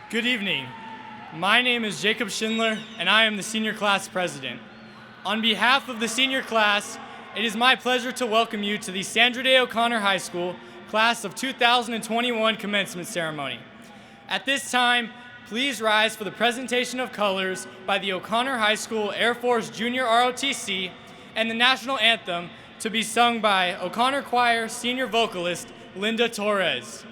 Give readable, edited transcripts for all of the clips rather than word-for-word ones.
Good evening. My name is Jacob Schindler, and I am the senior class president. On behalf of the senior class, it is my pleasure to welcome you to the Sandra Day O'Connor High School Class of 2021 commencement ceremony. At this time, please rise for the presentation of colors by the O'Connor High School Air Force Junior ROTC and the national anthem to be sung by O'Connor Choir senior vocalist Linda Torres.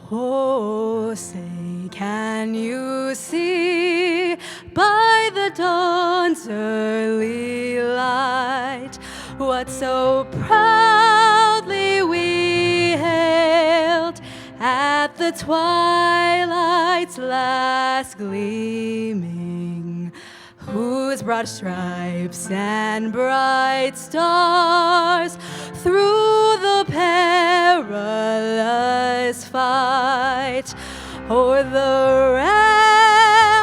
Oh, say, can you see by the dawn's early light what so proudly we hailed at the twilight's last gleaming, whose broad stripes and bright stars through the perilous fight o'er the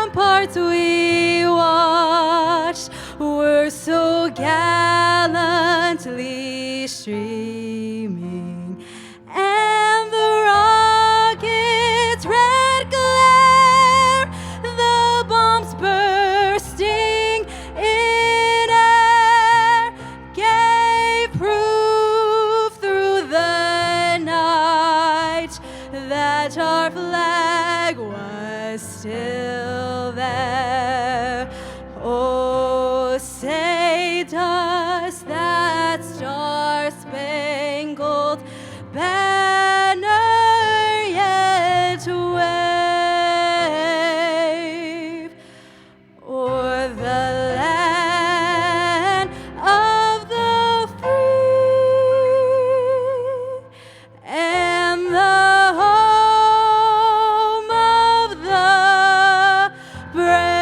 ramparts we watched were so gallantly streaming, and the rocket's red glare, the bombs bursting in air, gave proof through the night that our flag was still there. Oh, say does that star-spangled banner yet wave o'er the land of the free and the home of the brave?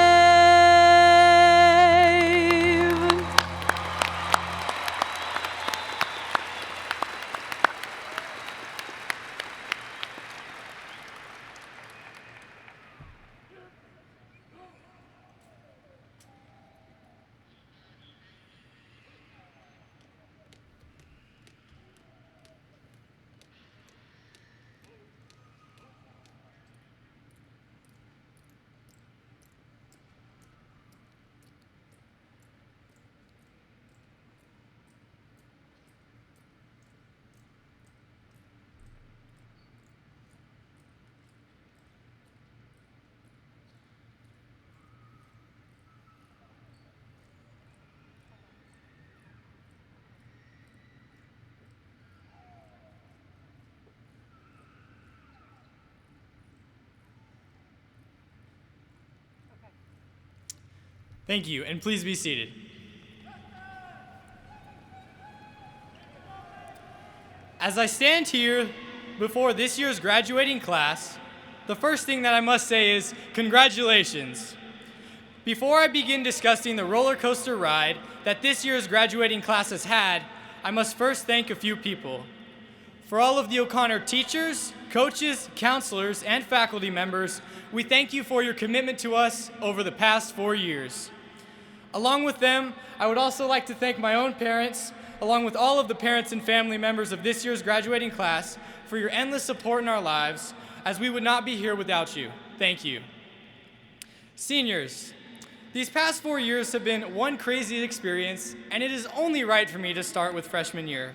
Thank you, and please be seated. As I stand here before this year's graduating class, the first thing that I must say is congratulations. Before I begin discussing the roller coaster ride that this year's graduating class has had, I must first thank a few people. For all of the O'Connor teachers, coaches, counselors, and faculty members, we thank you for your commitment to us over the past 4 years. Along with them, I would also like to thank my own parents, along with all of the parents and family members of this year's graduating class, for your endless support in our lives, as we would not be here without you. Thank you. Seniors, these past 4 years have been one crazy experience, and it is only right for me to start with freshman year.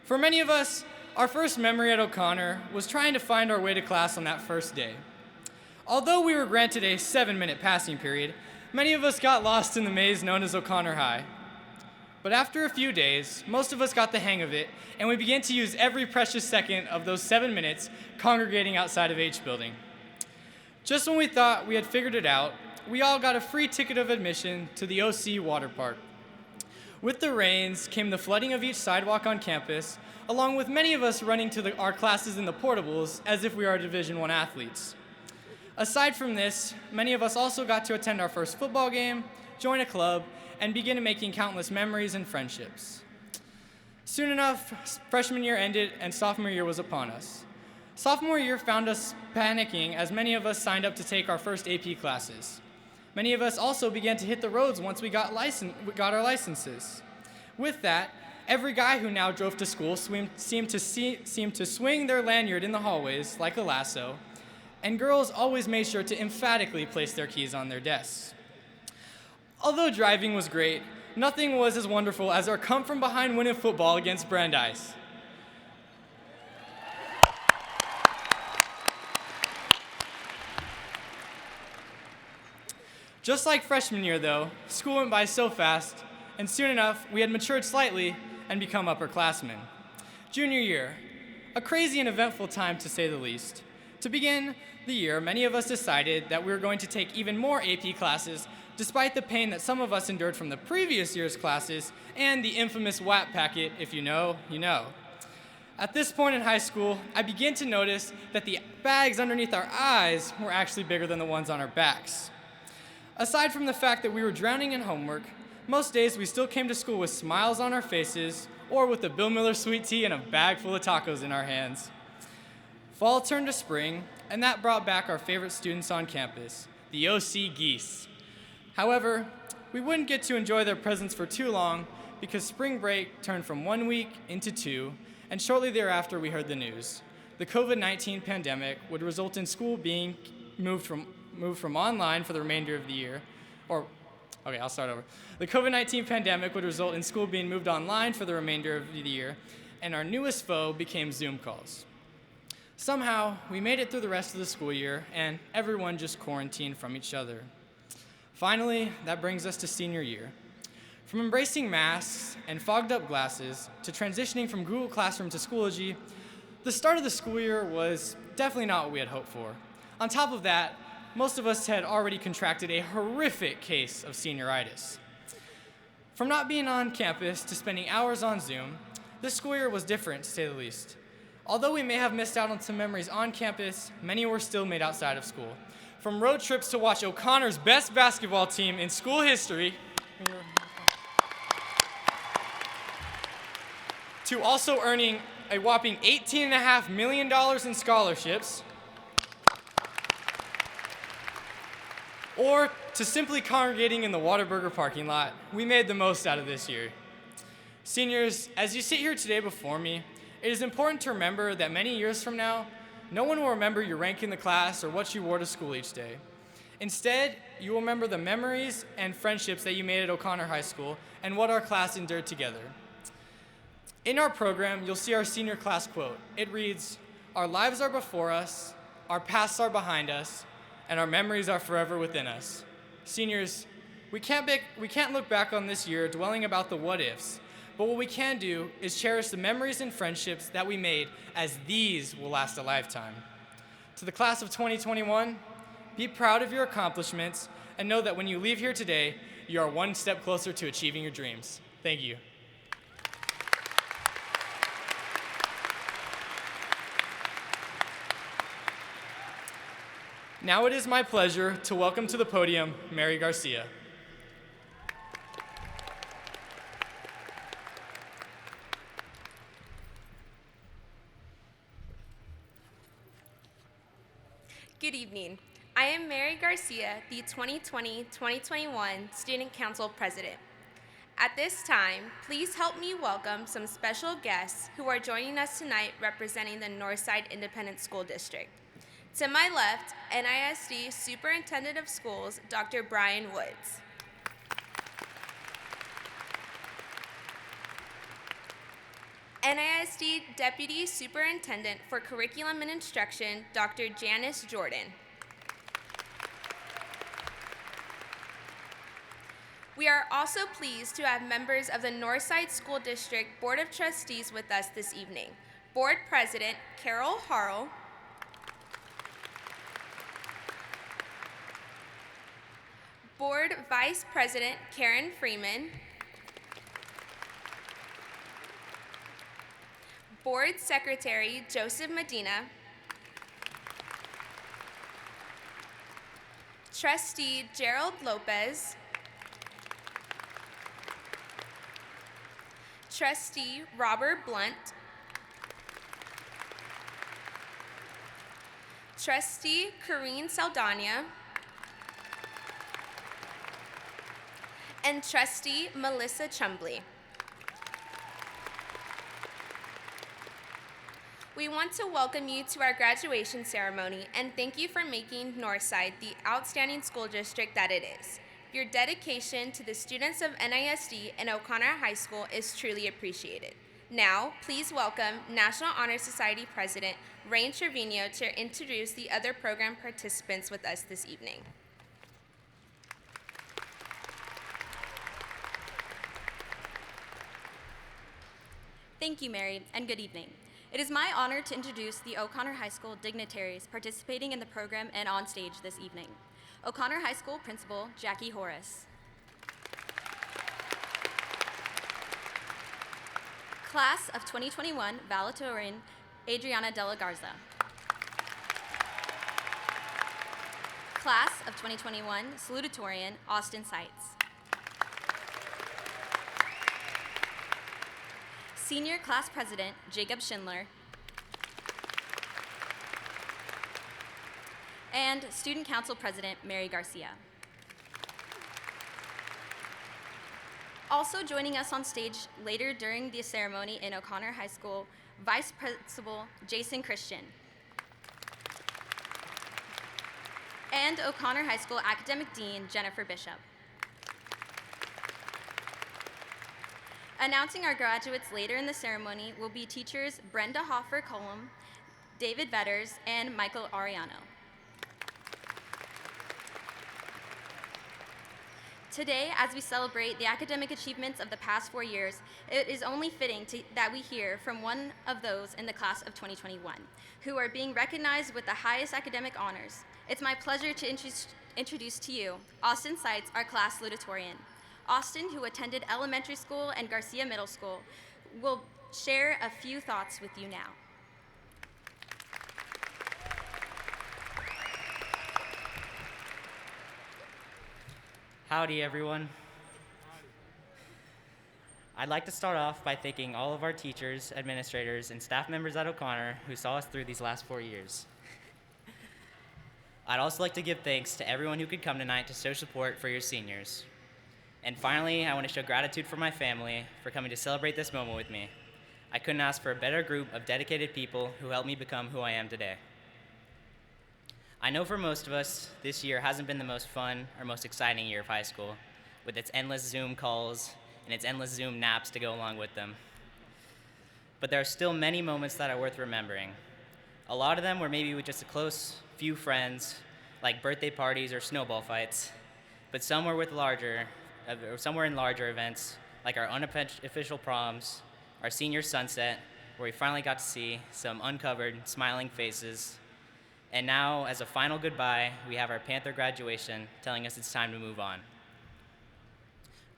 For many of us, Our first memory at O'Connor was trying to find our way to class on that first day. Although we were granted a 7-minute passing period, many of us got lost in the maze known as O'Connor High. But after a few days, most of us got the hang of it, and we began to use every precious second of those 7 minutes congregating outside of H Building. Just when we thought we had figured it out, we all got a free ticket of admission to the OC water park. With the rains came the flooding of each sidewalk on campus, along with many of us running to our classes in the portables as if we are Division I athletes. Aside from this, many of us also got to attend our first football game, join a club, and begin making countless memories and friendships. Soon enough, freshman year ended and sophomore year was upon us. Sophomore year found us panicking as many of us signed up to take our first AP classes. Many of us also began to hit the roads once we got our licenses. With that, every guy who now drove to school seemed to swing their lanyard in the hallways like a lasso, and girls always made sure to emphatically place their keys on their desks. Although driving was great, nothing was as wonderful as our come-from-behind win in football against Brandeis. Just like freshman year, though, school went by so fast, and soon enough, we had matured slightly and become upperclassmen. Junior year, a crazy and eventful time to say the least. To begin the year, many of us decided that we were going to take even more AP classes, despite the pain that some of us endured from the previous year's classes and the infamous WAP packet, if you know, you know. At this point in high school, I began to notice that the bags underneath our eyes were actually bigger than the ones on our backs. Aside from the fact that we were drowning in homework, most days we still came to school with smiles on our faces or with a Bill Miller sweet tea and a bag full of tacos in our hands. Fall turned to spring, and that brought back our favorite students on campus, the OC Geese. However, we wouldn't get to enjoy their presence for too long because spring break turned from 1 week into 2, and shortly thereafter we heard the news. The COVID-19 pandemic would result in school being moved from online for the remainder of the year, The COVID-19 pandemic would result in school being moved online for the remainder of the year, and our newest foe became Zoom calls. Somehow, we made it through the rest of the school year, and everyone just quarantined from each other. Finally, that brings us to senior year. From embracing masks and fogged up glasses to transitioning from Google Classroom to Schoology, the start of the school year was definitely not what we had hoped for. On top of that, most of us had already contracted a horrific case of senioritis. From not being on campus to spending hours on Zoom, this school year was different, to say the least. Although we may have missed out on some memories on campus, many were still made outside of school. From road trips to watch O'Connor's best basketball team in school history, to also earning a whopping $18.5 million in scholarships, or to simply congregating in the Whataburger parking lot, we made the most out of this year. Seniors, as you sit here today before me, it is important to remember that many years from now, no one will remember your rank in the class or what you wore to school each day. Instead, you will remember the memories and friendships that you made at O'Connor High School and what our class endured together. In our program, you'll see our senior class quote. It reads, "Our lives are before us, our pasts are behind us, and our memories are forever within us." Seniors, we can't look back on this year dwelling about the what-ifs, but what we can do is cherish the memories and friendships that we made, as these will last a lifetime. To the class of 2021, be proud of your accomplishments and know that when you leave here today, you are one step closer to achieving your dreams. Thank you. Now it is my pleasure to welcome to the podium Mary Garcia. Good evening. I am Mary Garcia, the 2020-2021 Student Council President. At this time, please help me welcome some special guests who are joining us tonight representing the Northside Independent School District. To my left, NISD Superintendent of Schools, Dr. Brian Woods. NISD Deputy Superintendent for Curriculum and Instruction, Dr. Janice Jordan. We are also pleased to have members of the Northside School District Board of Trustees with us this evening. Board President Carol Harrell, Board Vice President Karen Freeman, Board Secretary Joseph Medina, Trustee Gerald Lopez, Trustee Robert Blunt, Trustee Corrine Saldana, and Trustee Melissa Chumbley. We want to welcome you to our graduation ceremony and thank you for making Northside the outstanding school district that it is. Your dedication to the students of NISD and O'Connor High School is truly appreciated. Now, please welcome National Honor Society President Rain Trevino to introduce the other program participants with us this evening. Thank you, Mary, and good evening. It is my honor to introduce the O'Connor High School dignitaries participating in the program and on stage this evening. O'Connor High School Principal Jackie Horace. Class of 2021 valedictorian Adriana De La Garza. Class of 2021 salutatorian Austin Seitz. Senior Class President Jacob Schindler. And Student Council President Mary Garcia. Also joining us on stage later during the ceremony in O'Connor High School, Vice Principal Jason Christian. And O'Connor High School Academic Dean Jennifer Bishop. Announcing our graduates later in the ceremony will be teachers Brenda Hoffer-Cullum, David Vetters, and Michael Ariano. Today, as we celebrate the academic achievements of the past 4 years, it is only fitting that we hear from one of those in the class of 2021, who are being recognized with the highest academic honors. It's my pleasure to introduce to you Austin Seitz, our class salutatorian. Austin, who attended elementary school and Garcia Middle School, will share a few thoughts with you now. Howdy, everyone. I'd like to start off by thanking all of our teachers, administrators, and staff members at O'Connor who saw us through these last 4 years. I'd also like to give thanks to everyone who could come tonight to show support for your seniors. And finally, I want to show gratitude for my family for coming to celebrate this moment with me. I couldn't ask for a better group of dedicated people who helped me become who I am today. I know for most of us, this year hasn't been the most fun or most exciting year of high school, with its endless Zoom calls and its endless Zoom naps to go along with them. But there are still many moments that are worth remembering. A lot of them were maybe with just a close few friends, like birthday parties or snowball fights, but some were with somewhere in larger events, like our unofficial proms, our senior sunset, where we finally got to see some uncovered, smiling faces. And now, as a final goodbye, we have our Panther graduation telling us it's time to move on.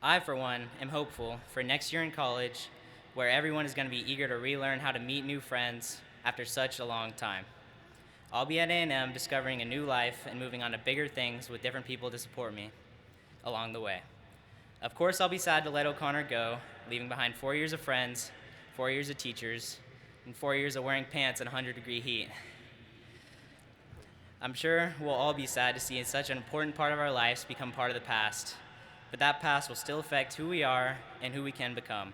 I, for one, am hopeful for next year in college, where everyone is going to be eager to relearn how to meet new friends after such a long time. I'll be at A&M discovering a new life and moving on to bigger things with different people to support me along the way. Of course, I'll be sad to let O'Connor go, leaving behind 4 years of friends, 4 years of teachers, and 4 years of wearing pants in 100-degree heat. I'm sure we'll all be sad to see such an important part of our lives become part of the past, but that past will still affect who we are and who we can become.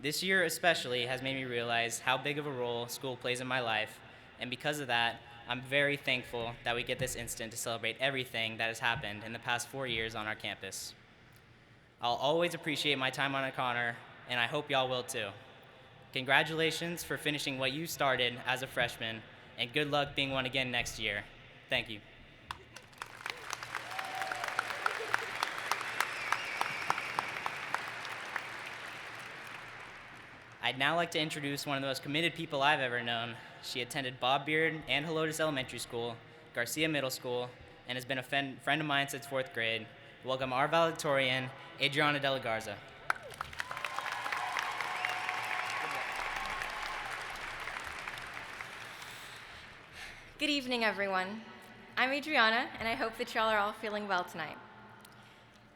This year especially has made me realize how big of a role school plays in my life, and because of that, I'm very thankful that we get this instant to celebrate everything that has happened in the past 4 years on our campus. I'll always appreciate my time on O'Connor, and I hope y'all will too. Congratulations for finishing what you started as a freshman, and good luck being one again next year. Thank you. I'd now like to introduce one of the most committed people I've ever known. She attended Bob Beard and Helotes Elementary School, Garcia Middle School, and has been a friend of mine since 4th grade. Welcome our valedictorian, Adriana De La Garza. Good evening, everyone. I'm Adriana, and I hope that y'all are all feeling well tonight.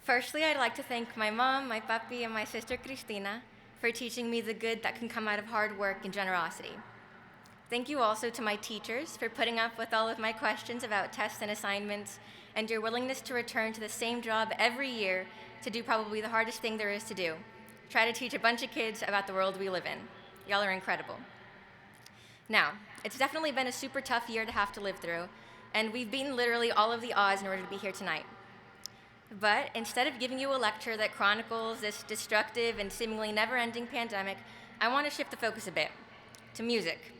Firstly, I'd like to thank my mom, my papi, and my sister Cristina for teaching me the good that can come out of hard work and generosity. Thank you also to my teachers for putting up with all of my questions about tests and assignments, and your willingness to return to the same job every year to do probably the hardest thing there is to do. Try to teach a bunch of kids about the world we live in. Y'all are incredible. Now, it's definitely been a super tough year to have to live through, and we've beaten literally all of the odds in order to be here tonight. But instead of giving you a lecture that chronicles this destructive and seemingly never-ending pandemic, I want to shift the focus a bit to music.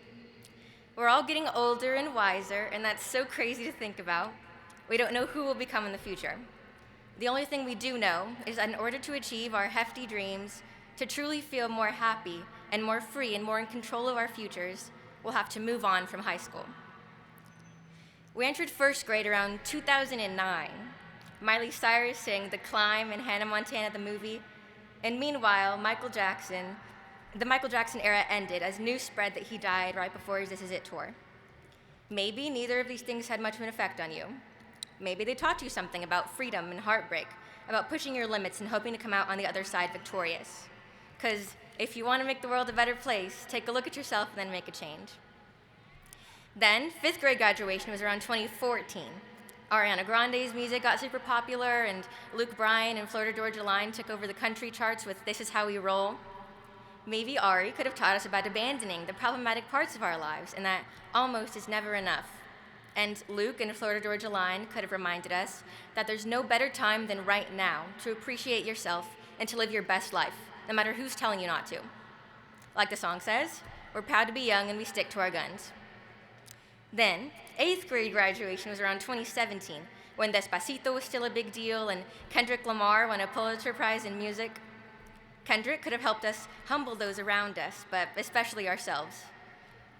We're all getting older and wiser, and that's so crazy to think about. We don't know who we'll become in the future. The only thing we do know is that in order to achieve our hefty dreams, to truly feel more happy and more free and more in control of our futures, we'll have to move on from high school. We entered 1st grade around 2009. Miley Cyrus sang The Climb and Hannah Montana the movie, and meanwhile, the Michael Jackson era ended as news spread that he died right before his This Is It tour. Maybe neither of these things had much of an effect on you. Maybe they taught you something about freedom and heartbreak, about pushing your limits and hoping to come out on the other side victorious. Because if you want to make the world a better place, take a look at yourself and then make a change. Then, 5th grade graduation was around 2014. Ariana Grande's music got super popular, and Luke Bryan and Florida Georgia Line took over the country charts with This Is How We Roll. Maybe Ari could have taught us about abandoning the problematic parts of our lives, and that almost is never enough. And Luke and Florida Georgia Line could have reminded us that there's no better time than right now to appreciate yourself and to live your best life, no matter who's telling you not to. Like the song says, we're proud to be young and we stick to our guns. Then, 8th grade graduation was around 2017, when Despacito was still a big deal and Kendrick Lamar won a Pulitzer Prize in music. Kendrick could have helped us humble those around us, but especially ourselves.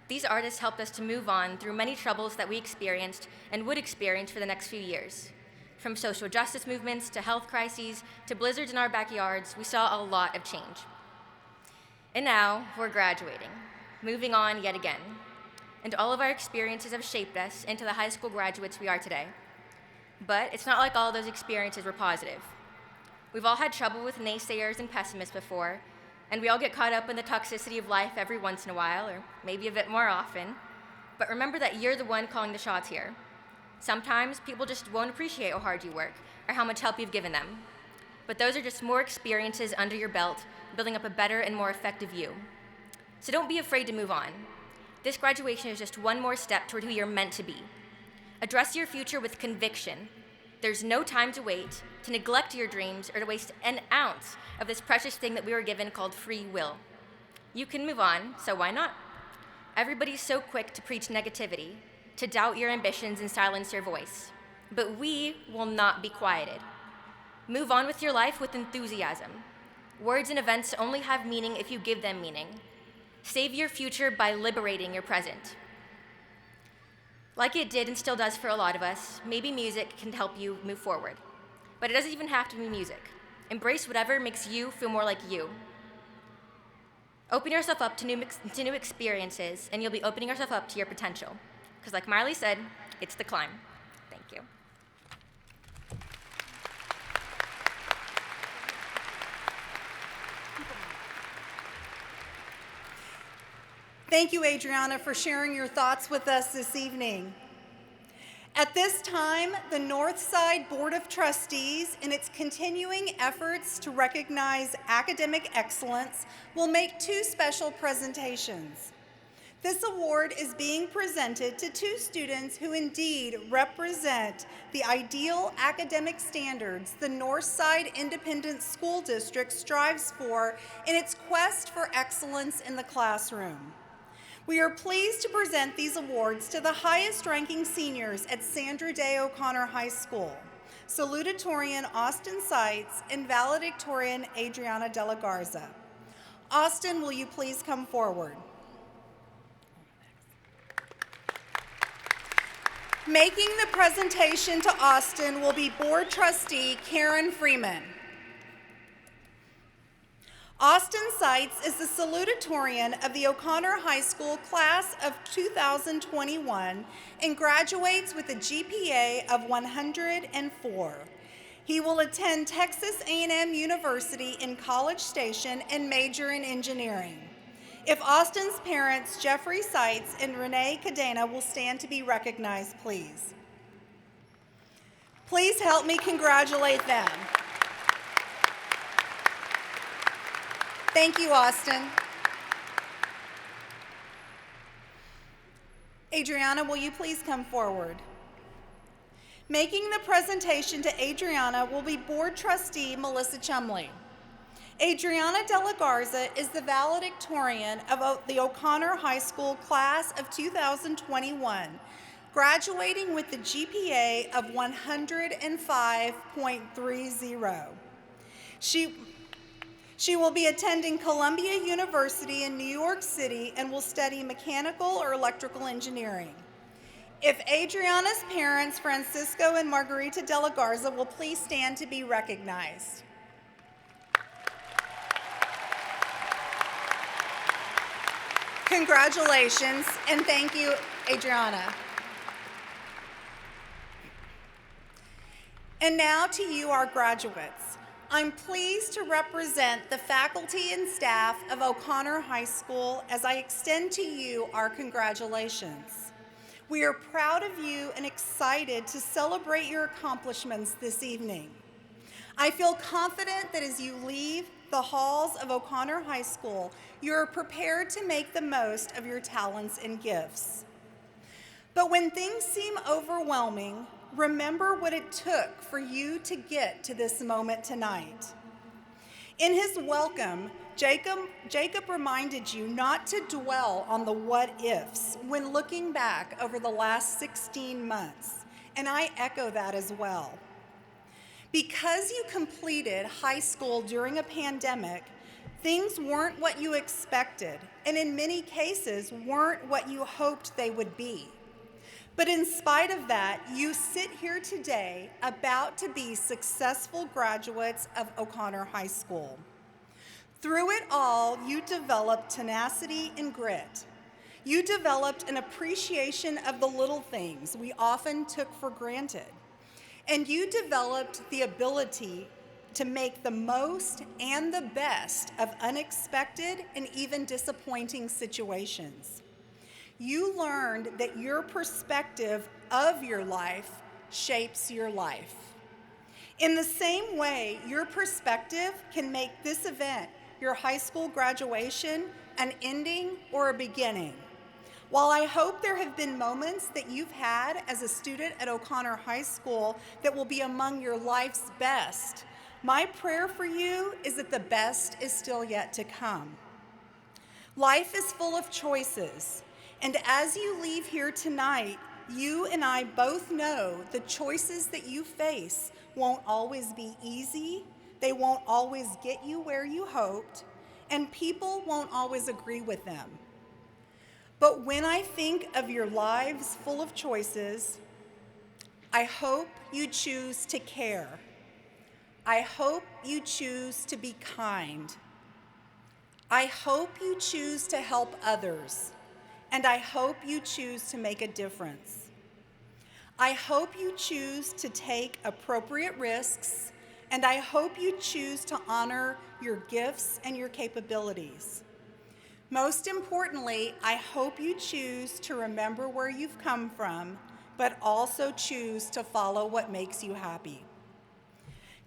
These artists helped us to move on through many troubles that we experienced and would experience for the next few years. From social justice movements to health crises to blizzards in our backyards, we saw a lot of change. And now we're graduating, moving on yet again. And all of our experiences have shaped us into the high school graduates we are today. But it's not like all those experiences were positive. We've all had trouble with naysayers and pessimists before, and we all get caught up in the toxicity of life every once in a while, or maybe a bit more often. But remember that you're the one calling the shots here. Sometimes people just won't appreciate how hard you work or how much help you've given them. But those are just more experiences under your belt, building up a better and more effective you. So don't be afraid to move on. This graduation is just one more step toward who you're meant to be. Address your future with conviction. There's no time to wait, to neglect your dreams, or to waste an ounce of this precious thing that we were given called free will. You can move on, so why not? Everybody's so quick to preach negativity, to doubt your ambitions and silence your voice. But we will not be quieted. Move on with your life with enthusiasm. Words and events only have meaning if you give them meaning. Save your future by liberating your present. Like it did and still does for a lot of us, maybe music can help you move forward. But it doesn't even have to be music. Embrace whatever makes you feel more like you. Open yourself up to new experiences, and you'll be opening yourself up to your potential. Because like Marley said, it's the climb. Thank you. Thank you, Adriana, for sharing your thoughts with us this evening. At this time, the Northside Board of Trustees, in its continuing efforts to recognize academic excellence, will make two special presentations. This award is being presented to two students who indeed represent the ideal academic standards the Northside Independent School District strives for in its quest for excellence in the classroom. We are pleased to present these awards to the highest-ranking seniors at Sandra Day O'Connor High School, salutatorian Austin Seitz and valedictorian Adriana De La Garza. Austin, will you please come forward? Making the presentation to Austin will be Board Trustee Karen Freeman. Austin Seitz is the salutatorian of the O'Connor High School class of 2021 and graduates with a GPA of 104. He will attend Texas A&M University in College Station and major in engineering. If Austin's parents, Jeffrey Seitz and Renee Cadena, will stand to be recognized, please. Please help me congratulate them. Thank you, Austin. Adriana, will you please come forward? Making the presentation to Adriana will be Board Trustee Melissa Chumley. Adriana De La Garza is the valedictorian of the O'Connor High School class of 2021, graduating with the GPA of 105.30. She will be attending Columbia University in New York City and will study mechanical or electrical engineering. If Adriana's parents, Francisco and Margarita De La Garza, will please stand to be recognized. Congratulations, and thank you, Adriana. And now to you, our graduates. I'm pleased to represent the faculty and staff of O'Connor High School as I extend to you our congratulations. We are proud of you and excited to celebrate your accomplishments this evening. I feel confident that as you leave the halls of O'Connor High School, you are prepared to make the most of your talents and gifts. But when things seem overwhelming, remember what it took for you to get to this moment tonight. In his welcome, Jacob reminded you not to dwell on the what-ifs when looking back over the last 16 months, and I echo that as well. Because you completed high school during a pandemic, things weren't what you expected, and in many cases weren't what you hoped they would be. But in spite of that, you sit here today about to be successful graduates of O'Connor High School. Through it all, you developed tenacity and grit. You developed an appreciation of the little things we often took for granted. And you developed the ability to make the most and the best of unexpected and even disappointing situations. You learned that your perspective of your life shapes your life. In the same way, your perspective can make this event, your high school graduation, an ending or a beginning. While I hope there have been moments that you've had as a student at O'Connor High School that will be among your life's best, my prayer for you is that the best is still yet to come. Life is full of choices, and as you leave here tonight, you and I both know the choices that you face won't always be easy, they won't always get you where you hoped, and people won't always agree with them. But when I think of your lives full of choices, I hope you choose to care. I hope you choose to be kind. I hope you choose to help others. And I hope you choose to make a difference. I hope you choose to take appropriate risks, and I hope you choose to honor your gifts and your capabilities. Most importantly, I hope you choose to remember where you've come from, but also choose to follow what makes you happy.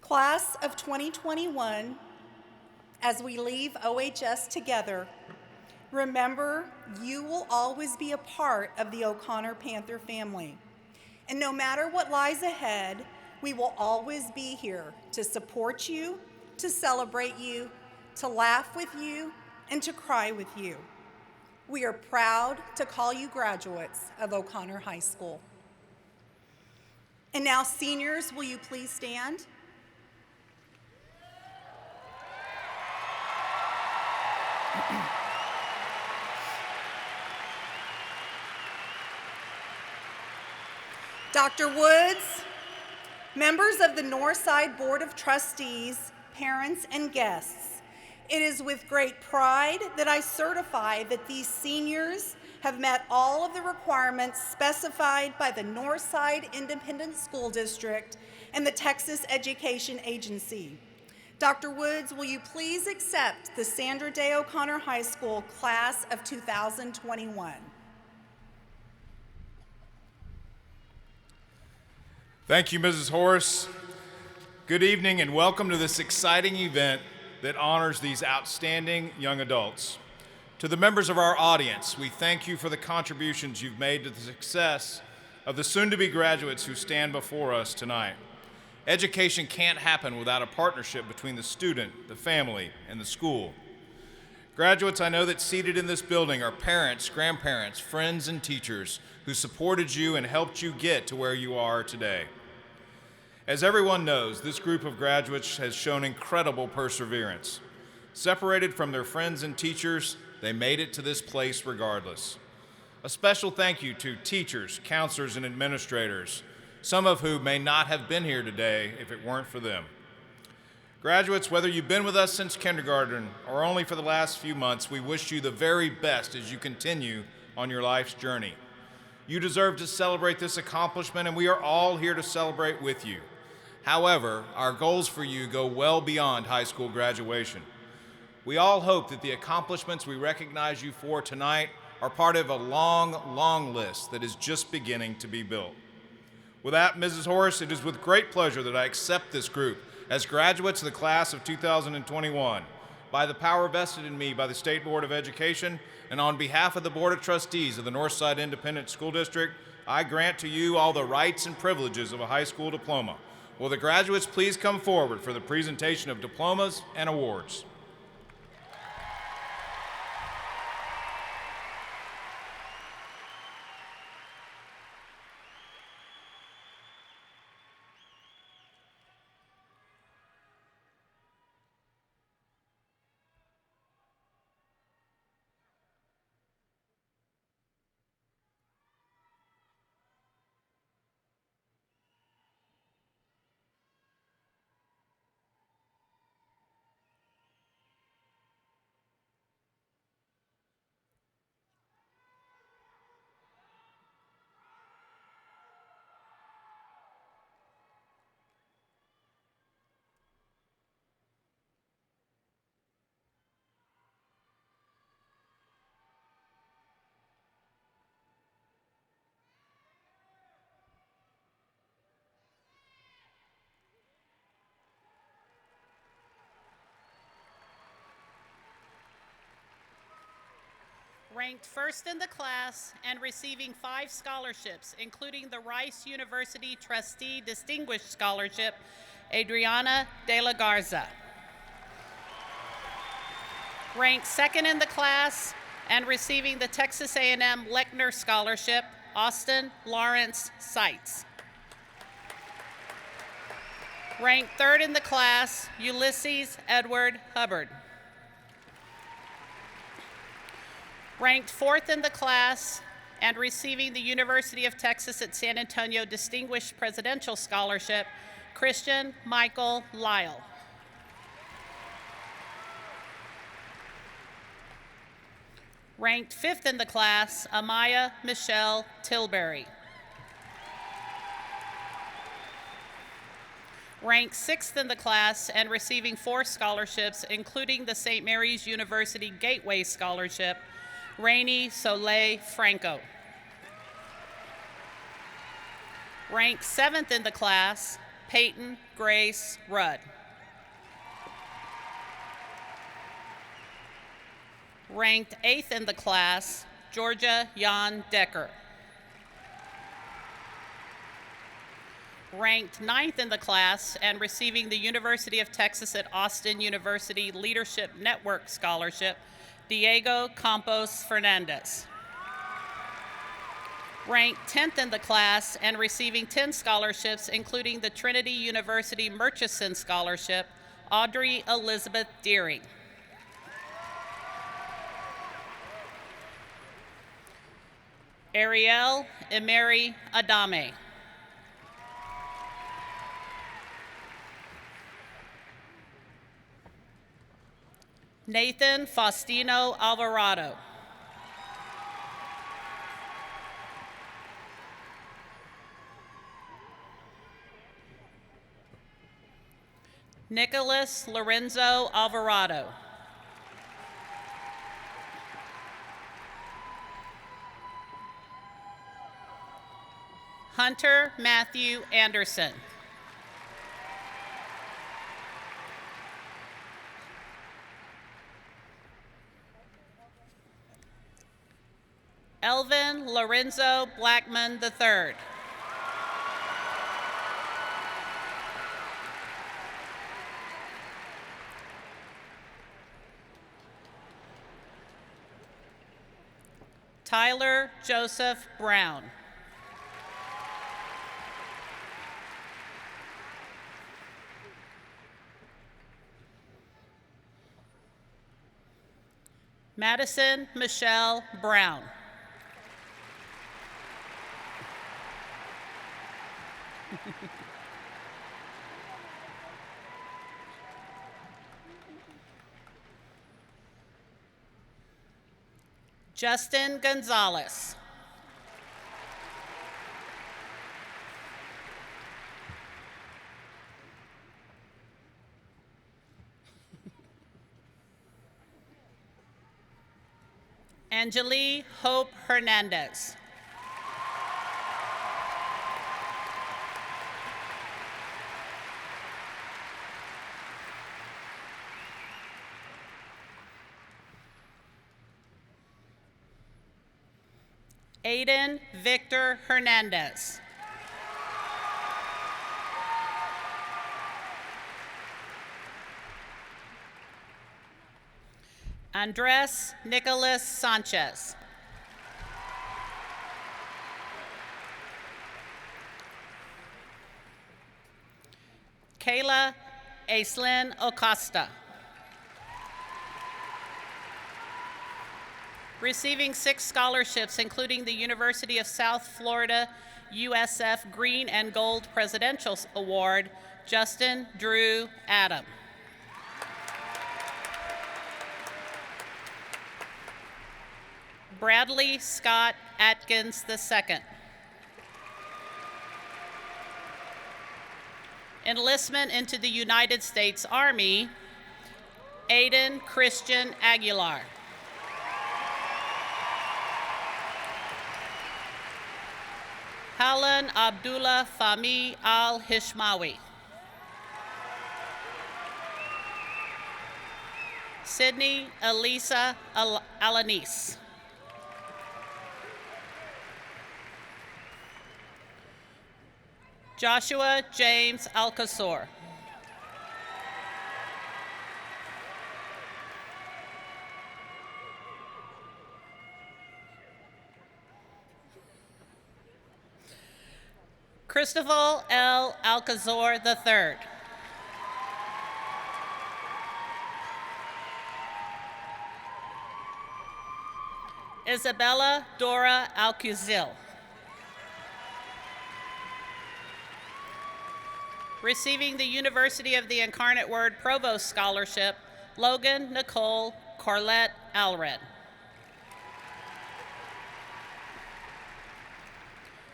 Class of 2021, as we leave OHS together, Remember, you will always be a part of the O'Connor Panther family. And no matter what lies ahead, we will always be here to support you, to celebrate you, to laugh with you, and to cry with you. We are proud to call you graduates of O'Connor High School. And now, seniors, will you please stand? Dr. Woods, members of the Northside Board of Trustees, parents, and guests, it is with great pride that I certify that these seniors have met all of the requirements specified by the Northside Independent School District and the Texas Education Agency. Dr. Woods, will you please accept the Sandra Day O'Connor High School Class of 2021? Thank you, Mrs. Horace. Good evening and welcome to this exciting event that honors these outstanding young adults. To the members of our audience, we thank you for the contributions you've made to the success of the soon-to-be graduates who stand before us tonight. Education can't happen without a partnership between the student, the family, and the school. Graduates, I know that seated in this building are parents, grandparents, friends, and teachers who supported you and helped you get to where you are today. As everyone knows, this group of graduates has shown incredible perseverance. Separated from their friends and teachers, they made it to this place regardless. A special thank you to teachers, counselors, and administrators, some of whom may not have been here today if it weren't for them. Graduates, whether you've been with us since kindergarten or only for the last few months, we wish you the very best as you continue on your life's journey. You deserve to celebrate this accomplishment, and we are all here to celebrate with you. However, our goals for you go well beyond high school graduation. We all hope that the accomplishments we recognize you for tonight are part of a long, long list that is just beginning to be built. With that, Mrs. Horace, it is with great pleasure that I accept this group as graduates of the class of 2021. By the power vested in me by the State Board of Education and on behalf of the Board of Trustees of the Northside Independent School District, I grant to you all the rights and privileges of a high school diploma. Will the graduates please come forward for the presentation of diplomas and awards? Ranked first in the class and receiving 5 scholarships, including the Rice University Trustee Distinguished Scholarship, Adriana de la Garza. Ranked second in the class and receiving the Texas A&M Lechner Scholarship, Austin Lawrence Seitz. Ranked third in the class, Ulysses Edward Hubbard. Ranked fourth in the class and receiving the University of Texas at San Antonio Distinguished Presidential Scholarship, Christian Michael Lyle. Ranked fifth in the class, Amaya Michelle Tilbury. Ranked sixth in the class and receiving 4 scholarships, including the St. Mary's University Gateway Scholarship, Rainey Soleil Franco. Ranked 7th in the class, Peyton Grace Rudd. Ranked 8th in the class, Georgia Jan Decker. Ranked 9th in the class and receiving the University of Texas at Austin University Leadership Network Scholarship, Diego Campos Fernandez. Ranked 10th in the class and receiving 10 scholarships, including the Trinity University Murchison Scholarship, Audrey Elizabeth Deering. Ariel Emery Adame. Nathan Faustino Alvarado. Nicholas Lorenzo Alvarado. Hunter Matthew Anderson. Elvin Lorenzo Blackman III. Tyler Joseph Brown. Madison Michelle Brown. Justin Gonzalez. Angelique Hope Hernandez. Aiden Victor Hernandez. Andres Nicholas Sanchez. Kayla Aislinn Acosta. Receiving 6 scholarships, including the University of South Florida USF Green and Gold Presidential Award, Justin Drew Adam. Bradley Scott Atkins II. Enlistment into the United States Army, Aiden Christian Aguilar. Halan Abdullah Fahmi Al-Hishmawi. Sydney Elisa Alanis. Joshua James Alcasor. Christopher L. Alcazor III. Isabella Dora Alcuzil. Receiving the University of the Incarnate Word Provost Scholarship, Logan Nicole Corlett Alred.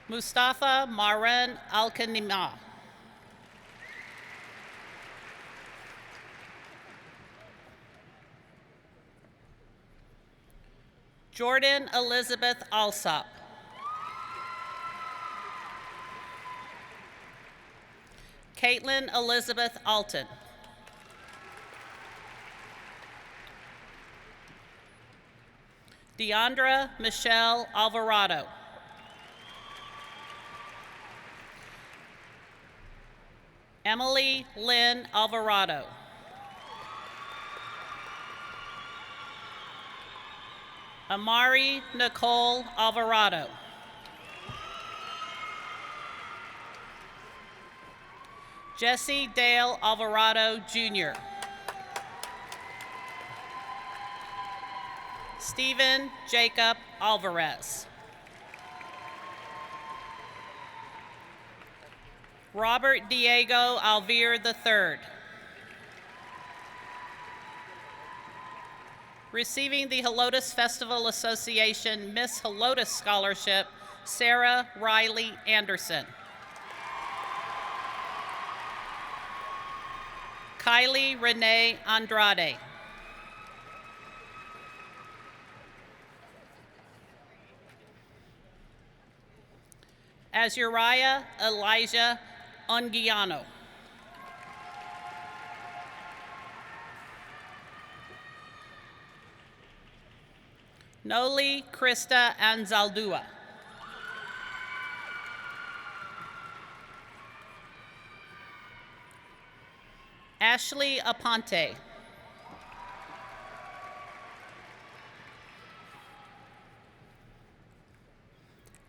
Mustafa Maran Alkanima. Jordan Elizabeth Alsop. Caitlin Elizabeth Alton. Deandra Michelle Alvarado. Emily Lynn Alvarado. Amari Nicole Alvarado. Jesse Dale Alvarado, Jr. Stephen Jacob Alvarez. Robert Diego Alvear III. Receiving the Helotes Festival Association Miss Helotes Scholarship, Sarah Riley Anderson. Kylie Renee Andrade. Azuriah Elijah Unguiano. Noli Krista Anzaldua. Ashley Aponte.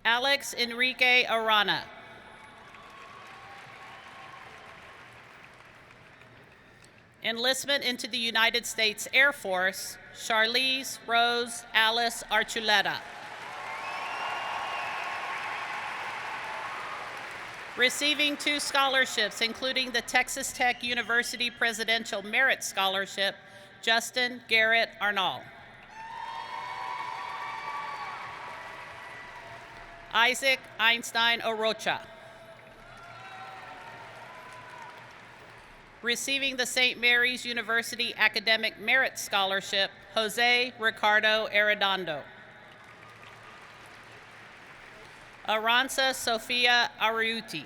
Alex Enrique Arana. Enlistment into the United States Air Force, Charlize Rose Alice Archuleta. Receiving 2 scholarships, including the Texas Tech University Presidential Merit Scholarship, Justin Garrett Arnall. Isaac Einstein Orocha. Receiving the St. Mary's University Academic Merit Scholarship, Jose Ricardo Arredondo. Aranza Sofia Ariuti.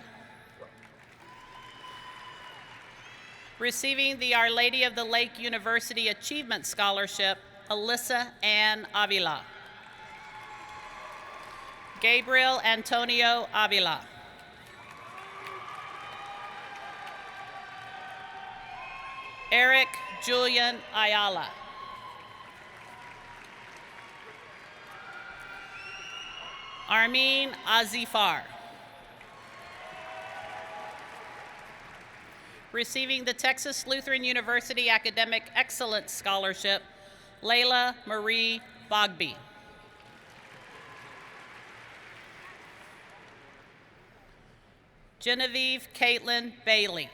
Receiving the Our Lady of the Lake University Achievement Scholarship, Alyssa Ann Avila. Gabriel Antonio Avila. Eric Julian Ayala. Armin Azifar. Receiving the Texas Lutheran University Academic Excellence Scholarship, Layla Marie Bogby. Genevieve Caitlin Bailey.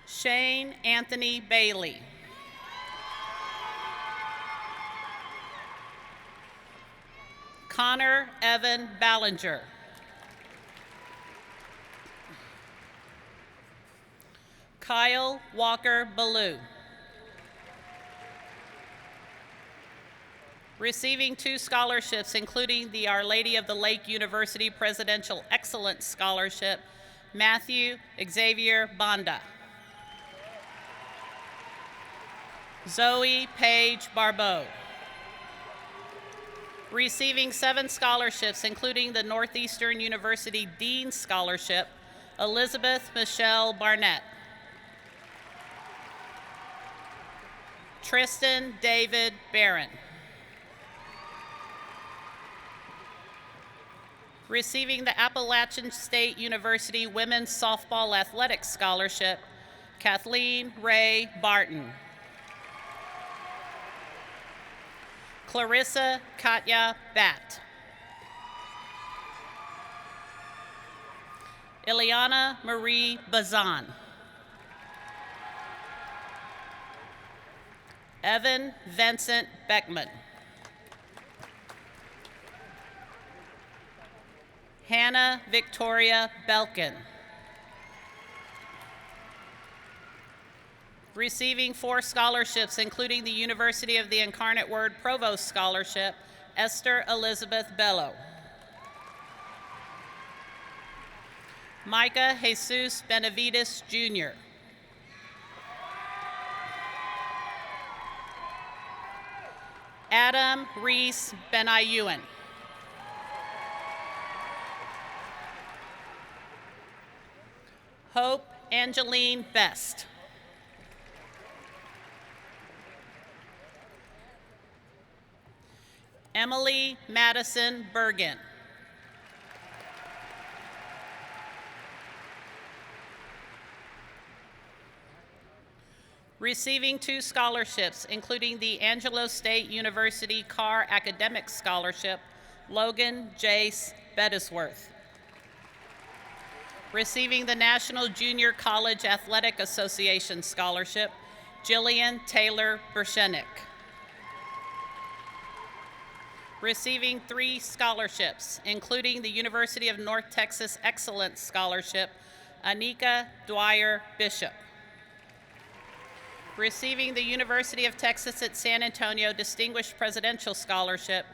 Shane Anthony Bailey. Connor Evan Ballinger. Kyle Walker Ballou. Receiving 2 scholarships, including the Our Lady of the Lake University Presidential Excellence Scholarship, Matthew Xavier Banda. Zoe Paige Barbeau. Receiving 7 scholarships, including the Northeastern University Dean Scholarship, Elizabeth Michelle Barnett. Tristan David Barron. Receiving the Appalachian State University Women's Softball Athletics Scholarship, Kathleen Ray Barton. Clarissa Katya Batt. Ileana Marie Bazan. Evan Vincent Beckman. Hannah Victoria Belkin. Receiving 4 scholarships, including the University of the Incarnate Word Provost Scholarship, Esther Elizabeth Bello. Micah Jesus Benavides, Jr. Adam Reese Benayoun. Hope Angeline Best. Emily Madison Bergen. Receiving 2 scholarships, including the Angelo State University Carr Academic Scholarship, Logan Jace Bettisworth. Receiving the National Junior College Athletic Association Scholarship, Jillian Taylor Bershenik. Receiving 3 scholarships, including the University of North Texas Excellence Scholarship, Anika Dwyer Bishop. Receiving the University of Texas at San Antonio Distinguished Presidential Scholarship,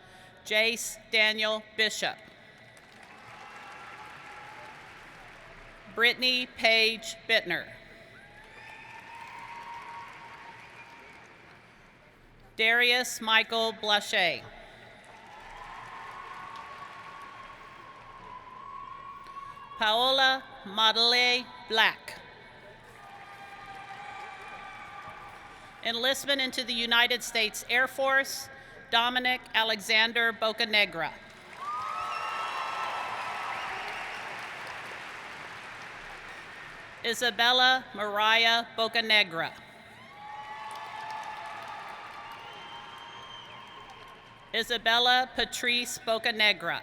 Jace Daniel Bishop. Brittany Paige Bittner. Darius Michael Blaché. Paola Madeleine Black. Enlistment into the United States Air Force, Dominic Alexander Bocanegra. Isabella Mariah Bocanegra. Isabella Patrice Bocanegra.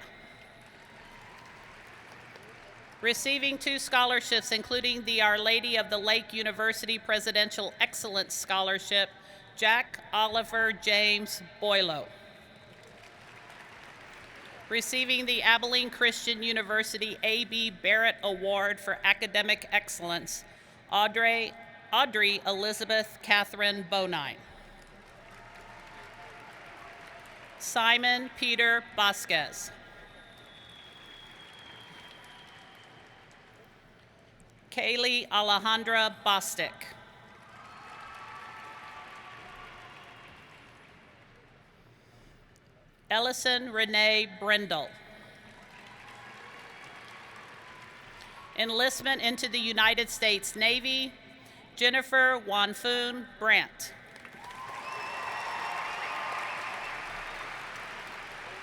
Receiving 2 scholarships, including the Our Lady of the Lake University Presidential Excellence Scholarship, Jack Oliver James Boylo. Receiving the Abilene Christian University A.B. Barrett Award for Academic Excellence, Audrey Elizabeth Catherine Bonine. Simon Peter Vasquez. Kaylee Alejandra Bostic. Ellison Renee Brindle. Enlistment into the United States Navy, Jennifer Wanfoon Brandt.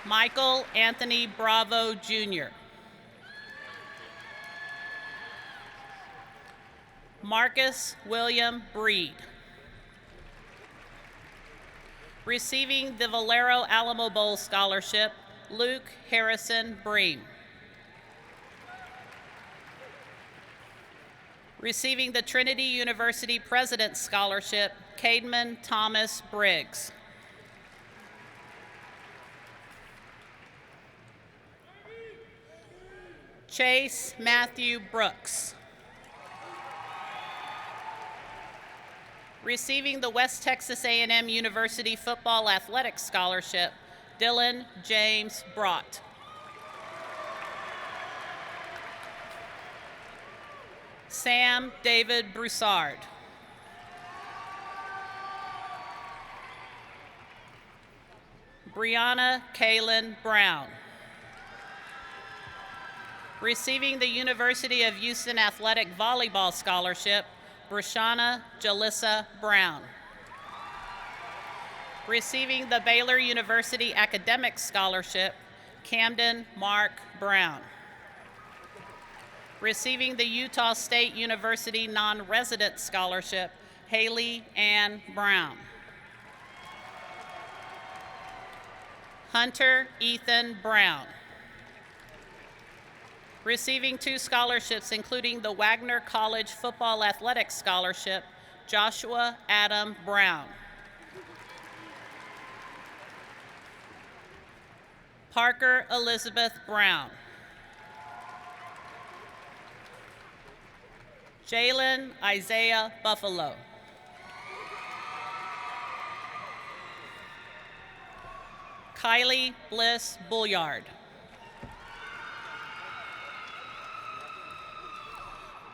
Michael Anthony Bravo, Jr. Marcus William Breed. Receiving the Valero Alamo Bowl Scholarship, Luke Harrison Bream. Receiving the Trinity University President's Scholarship, Cademan Thomas Briggs. Chase Matthew Brooks. Receiving the West Texas A&M University Football Athletics Scholarship, Dylan James Brott. Sam David Broussard. Brianna Kaylin Brown. Receiving the University of Houston Athletic Volleyball Scholarship, Brashana Jalissa Brown. Receiving the Baylor University Academic Scholarship, Camden Mark Brown. Receiving the Utah State University Non-Resident Scholarship, Haley Ann Brown. Hunter Ethan Brown. Receiving 2 scholarships, including the Wagner College Football Athletics Scholarship, Joshua Adam Brown. Parker Elizabeth Brown. Jalen Isaiah Buffalo. Kylie Bliss Bulliard.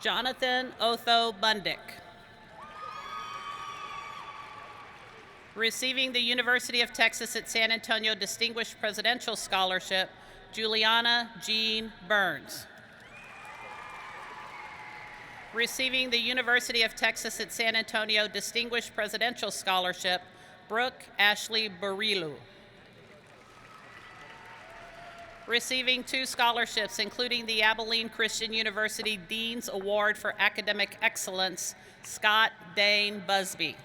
Jonathan Otho Bundick. Receiving the University of Texas at San Antonio Distinguished Presidential Scholarship, Juliana Jean Burns. Receiving the University of Texas at San Antonio Distinguished Presidential Scholarship, Brooke Ashley Barilu. Receiving 2 scholarships, including the Abilene Christian University Dean's Award for Academic Excellence, Scott Dane Busby.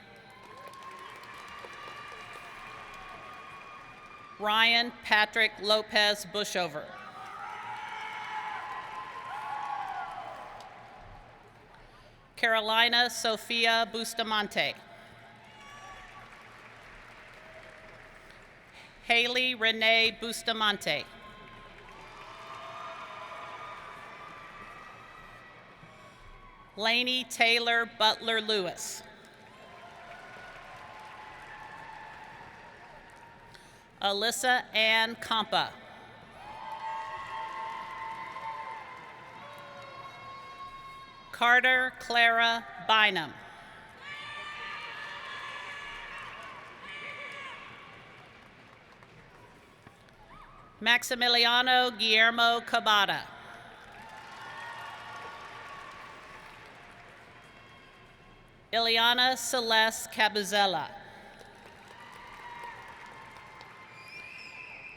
Ryan Patrick Lopez Bushover. Carolina Sofia Bustamante. Haley Renee Bustamante. Lainey Taylor Butler Lewis. Alyssa Ann Compa. Carter Clara Bynum. Maximiliano Guillermo Cabada. Ileana Celeste Cabuzella.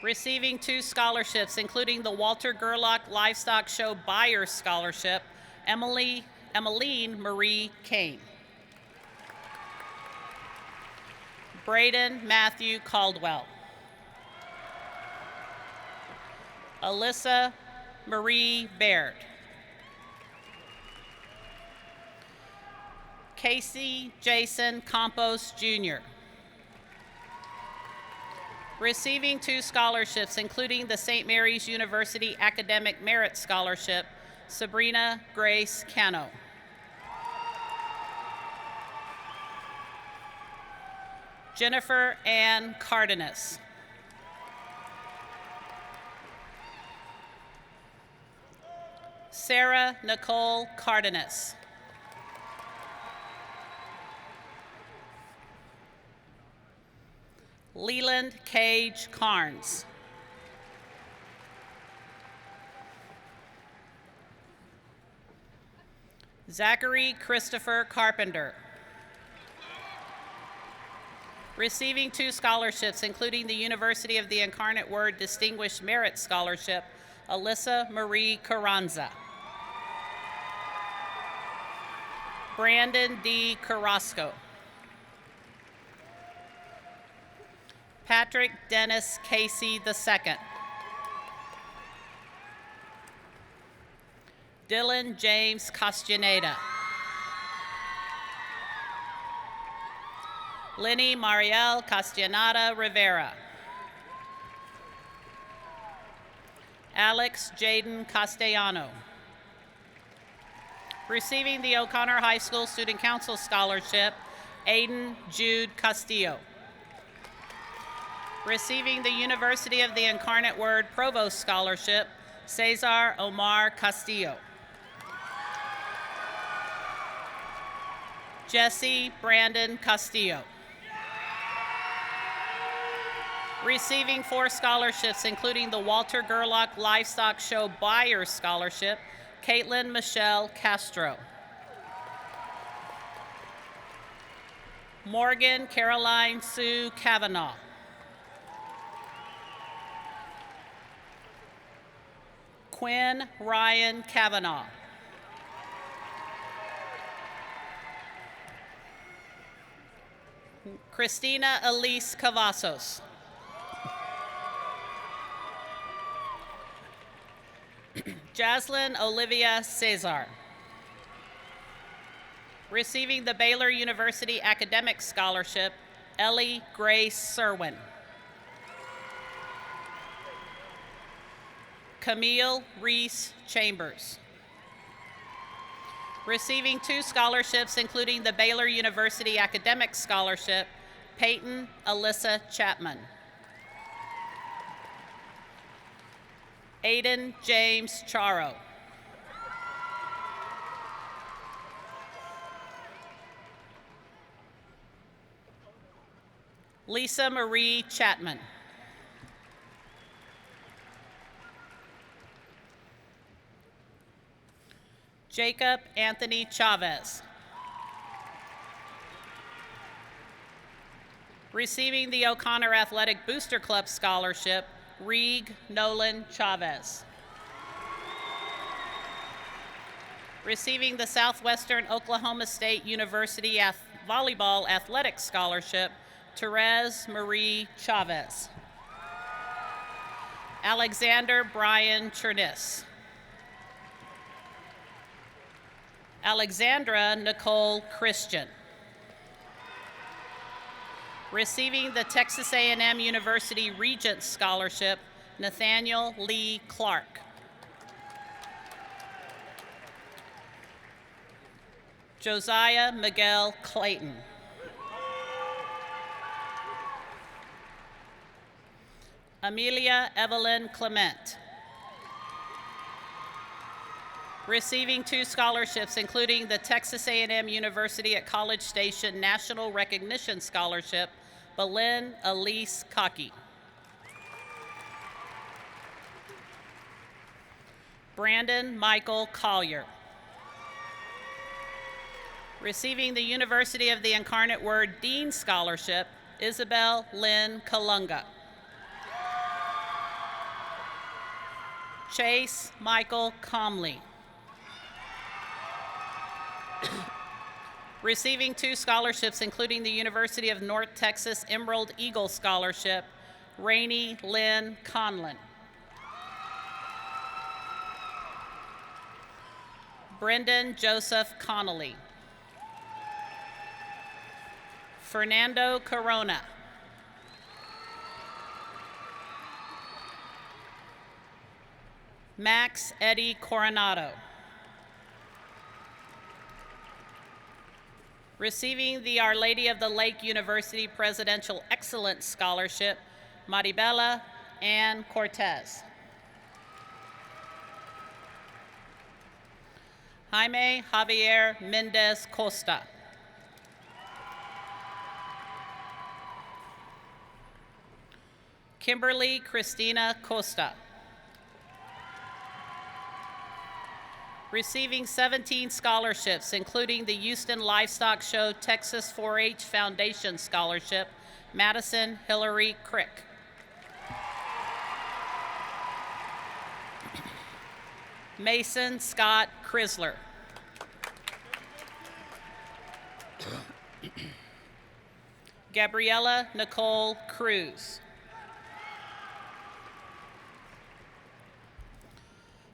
Receiving 2 scholarships, including the Walter Gerlach Livestock Show Buyer Scholarship, Emmeline Marie Kane. Braden Matthew Caldwell. Alyssa Marie Baird. Casey Jason Campos Jr. Receiving 2 scholarships, including the St. Mary's University Academic Merit Scholarship, Sabrina Grace Cano. Jennifer Ann Cardenas. Sarah Nicole Cardenas. Leland Cage Carnes. Zachary Christopher Carpenter. Receiving 2 scholarships, including the University of the Incarnate Word Distinguished Merit Scholarship, Alyssa Marie Carranza. Brandon D. Carrasco. Patrick Dennis Casey II. Dylan James Castaneda. Lenny Mariel Castaneda Rivera. Alex Jaden Castellano. Receiving the O'Connor High School Student Council Scholarship, Aiden Jude Castillo. Receiving the University of the Incarnate Word Provost Scholarship, Cesar Omar Castillo. Jesse Brandon Castillo. Receiving 4 scholarships, including the Walter Gerlach Livestock Show Buyer Scholarship, Caitlin Michelle Castro. Morgan Caroline Sue Kavanaugh. Quinn Ryan Kavanaugh. Christina Elise Cavazos. Jaslyn Olivia Cesar. Receiving the Baylor University Academic Scholarship, Ellie Grace Serwin. Camille Reese Chambers. Receiving 2 scholarships, including the Baylor University Academic Scholarship, Peyton Alyssa Chapman. Aiden James Charo. Lisa Marie Chapman. Jacob Anthony Chavez. Receiving the O'Connor Athletic Booster Club Scholarship, Reeg Nolan Chavez. Receiving the Southwestern Oklahoma State University Volleyball Athletics Scholarship, Therese Marie Chavez. Alexander Brian Chernis. Alexandra Nicole Christian. Receiving the Texas A&M University Regents Scholarship, Nathaniel Lee Clark. Josiah Miguel Clayton. Amelia Evelyn Clement. Receiving 2 scholarships, including the Texas A&M University at College Station National Recognition Scholarship, Belen Elise Cockey. Brandon Michael Collier. Receiving the University of the Incarnate Word Dean Scholarship, Isabel Lynn Kalunga. Chase Michael Comley. Receiving 2 scholarships, including the University of North Texas Emerald Eagle Scholarship, Rainey Lynn Conlon. Brendan Joseph Connolly. Fernando Corona. Max Eddie Coronado. Receiving the Our Lady of the Lake University Presidential Excellence Scholarship, Maribela Ann Cortez. Jaime Javier Mendez Costa. Kimberly Christina Costa. Receiving 17 scholarships, including the Houston Livestock Show Texas 4-H Foundation Scholarship, Madison Hillary Crick. Mason Scott Chrysler. Gabriella Nicole Cruz.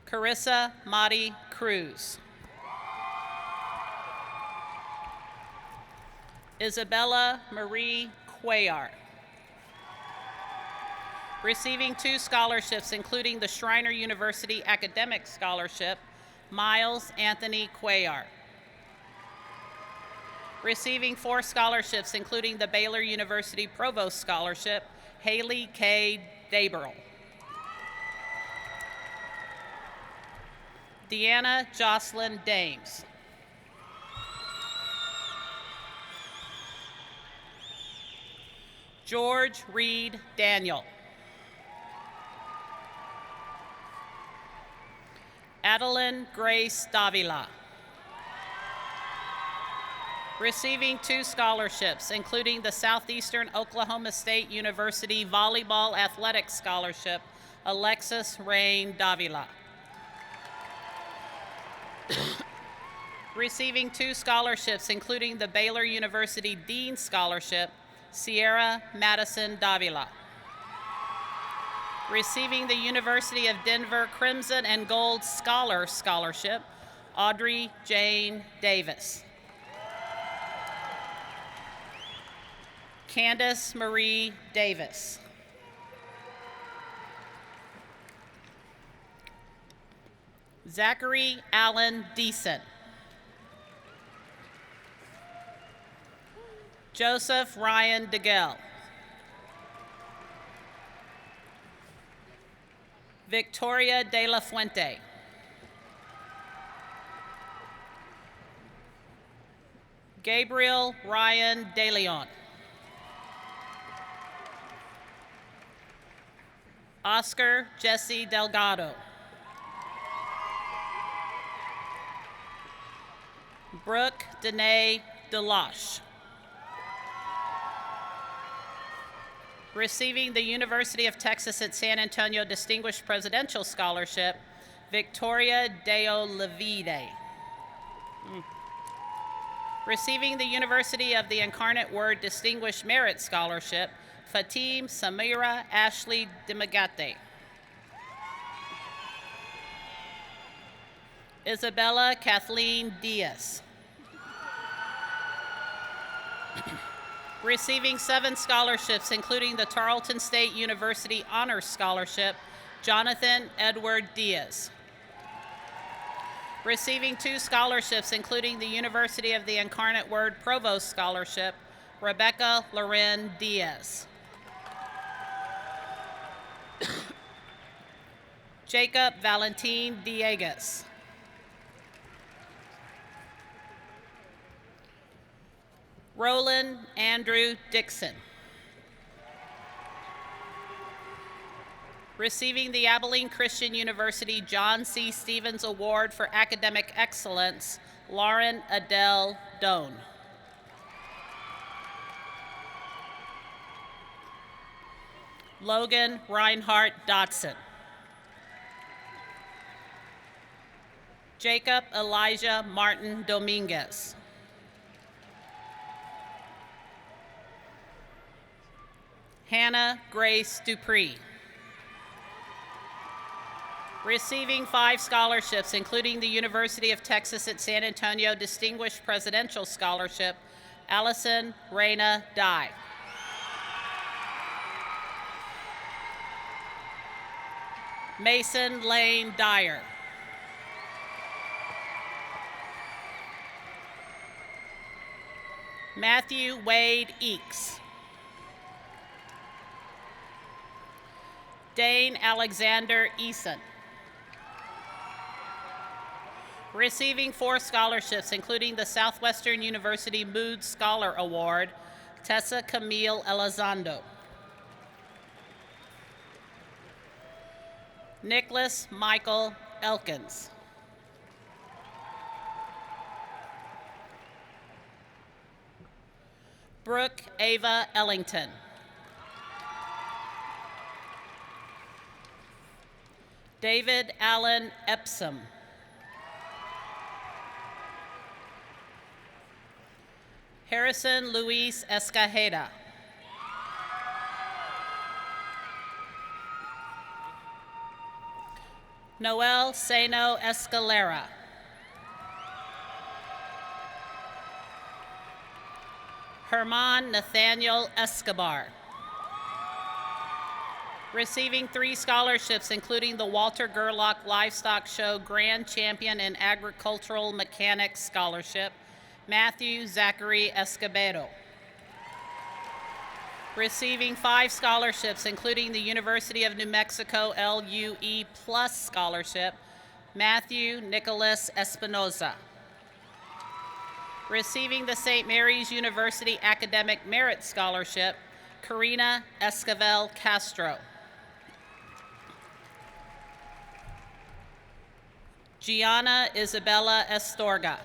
Carissa Madi Cruz. Isabella Marie Cuellar. Receiving 2 scholarships, including the Schreiner University Academic Scholarship, Miles Anthony Cuellar. Receiving 4 scholarships, including the Baylor University Provost Scholarship, Haley K. Daberl. Deanna Jocelyn Dames. George Reed Daniel. Adeline Grace Davila. Receiving 2 scholarships, including the Southeastern Oklahoma State University Volleyball Athletics Scholarship, Alexis Rain Davila. Receiving 2 scholarships, including the Baylor University Dean Scholarship, Sierra Madison Davila. Receiving the University of Denver Crimson and Gold Scholar Scholarship, Audrey Jane Davis. Candace Marie Davis. Zachary Allen Deason. Joseph Ryan DeGell. Victoria De La Fuente. Gabriel Ryan De Leon. Oscar Jesse Delgado. Brooke Danae Deloche. Receiving the University of Texas at San Antonio Distinguished Presidential Scholarship, Victoria Deo Levide. Receiving the University of the Incarnate Word Distinguished Merit Scholarship, Fatim Samira Ashley Dimagate. Isabella Kathleen Diaz. Receiving 7 scholarships, including the Tarleton State University Honors Scholarship, Jonathan Edward Diaz. Receiving 2 scholarships, including the University of the Incarnate Word Provost Scholarship, Rebecca Loren Diaz. Jacob Valentin Diegas. Roland Andrew Dixon. Receiving the Abilene Christian University John C. Stevens Award for Academic Excellence, Lauren Adele Doan. Logan Reinhardt Dotson. Jacob Elijah Martin Dominguez. Hannah Grace Dupree. Receiving 5 scholarships, including the University of Texas at San Antonio Distinguished Presidential Scholarship, Allison Reyna Dye. Mason Lane Dyer. Matthew Wade Eakes. Dane Alexander Eason. Receiving 4 scholarships, including the Southwestern University Mood Scholar Award, Tessa Camille Elizondo. Nicholas Michael Elkins. Brooke Ava Ellington. David Allen Epsom. Harrison Luis Escajeda. Noel Seno Escalera. Herman Nathaniel Escobar. Receiving 3 scholarships, including the Walter Gerlach Livestock Show Grand Champion in Agricultural Mechanics Scholarship, Matthew Zachary Escobedo. Receiving 5 scholarships, including the University of New Mexico LUE Plus Scholarship, Matthew Nicholas Espinoza. Receiving the St. Mary's University Academic Merit Scholarship, Karina Esquivel Castro. Gianna Isabella Estorga.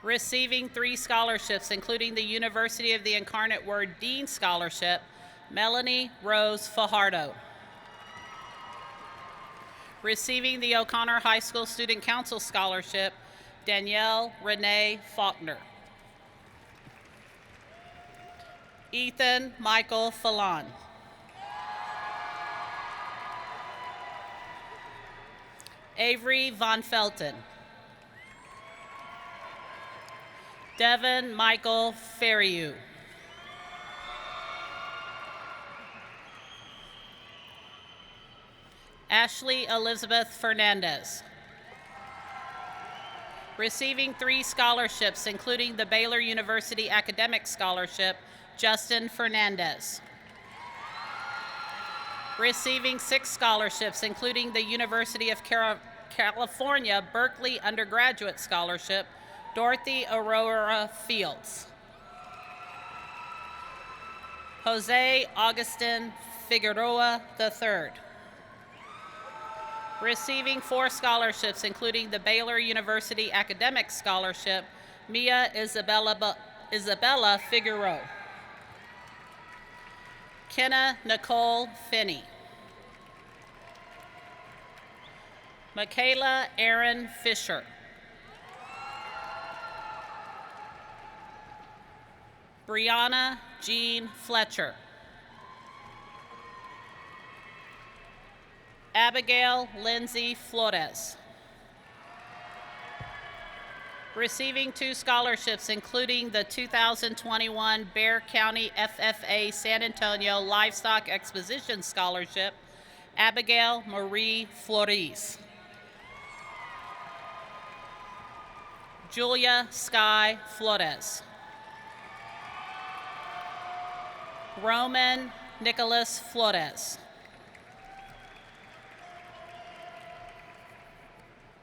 Receiving 3 scholarships, including the University of the Incarnate Word Dean Scholarship, Melanie Rose Fajardo. Receiving the O'Connor High School Student Council Scholarship, Danielle Renee Faulkner. Ethan Michael Fallon. Avery Von Felton. Devin Michael Ferriu. Ashley Elizabeth Fernandez. Receiving 3 scholarships, including the Baylor University Academic Scholarship, Justin Fernandez. Receiving 6 scholarships, including the University of California Berkeley Undergraduate Scholarship, Dorothy Aurora Fields. Jose Augustin Figueroa III. Receiving 4 scholarships, including the Baylor University Academic Scholarship, Mia Isabella Figueroa. Kenna Nicole Finney. Michaela Erin Fisher. Brianna Jean Fletcher. Abigail Lindsay Flores. Receiving 2 scholarships, including the 2021 Bexar County FFA San Antonio Livestock Exposition Scholarship, Abigail Marie Flores. Julia Sky Flores. Roman Nicholas Flores.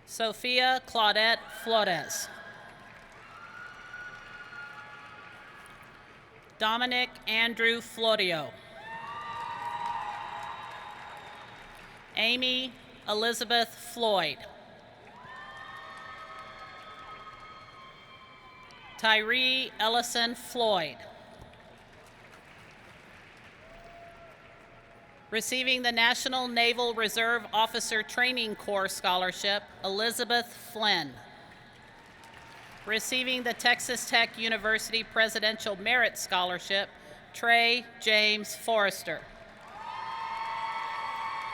Sophia Claudette Flores. Dominic Andrew Florio. Amy Elizabeth Floyd. Tyree Ellison Floyd. Receiving the National Naval Reserve Officer Training Corps Scholarship, Elizabeth Flynn. Receiving the Texas Tech University Presidential Merit Scholarship, Trey James Forrester.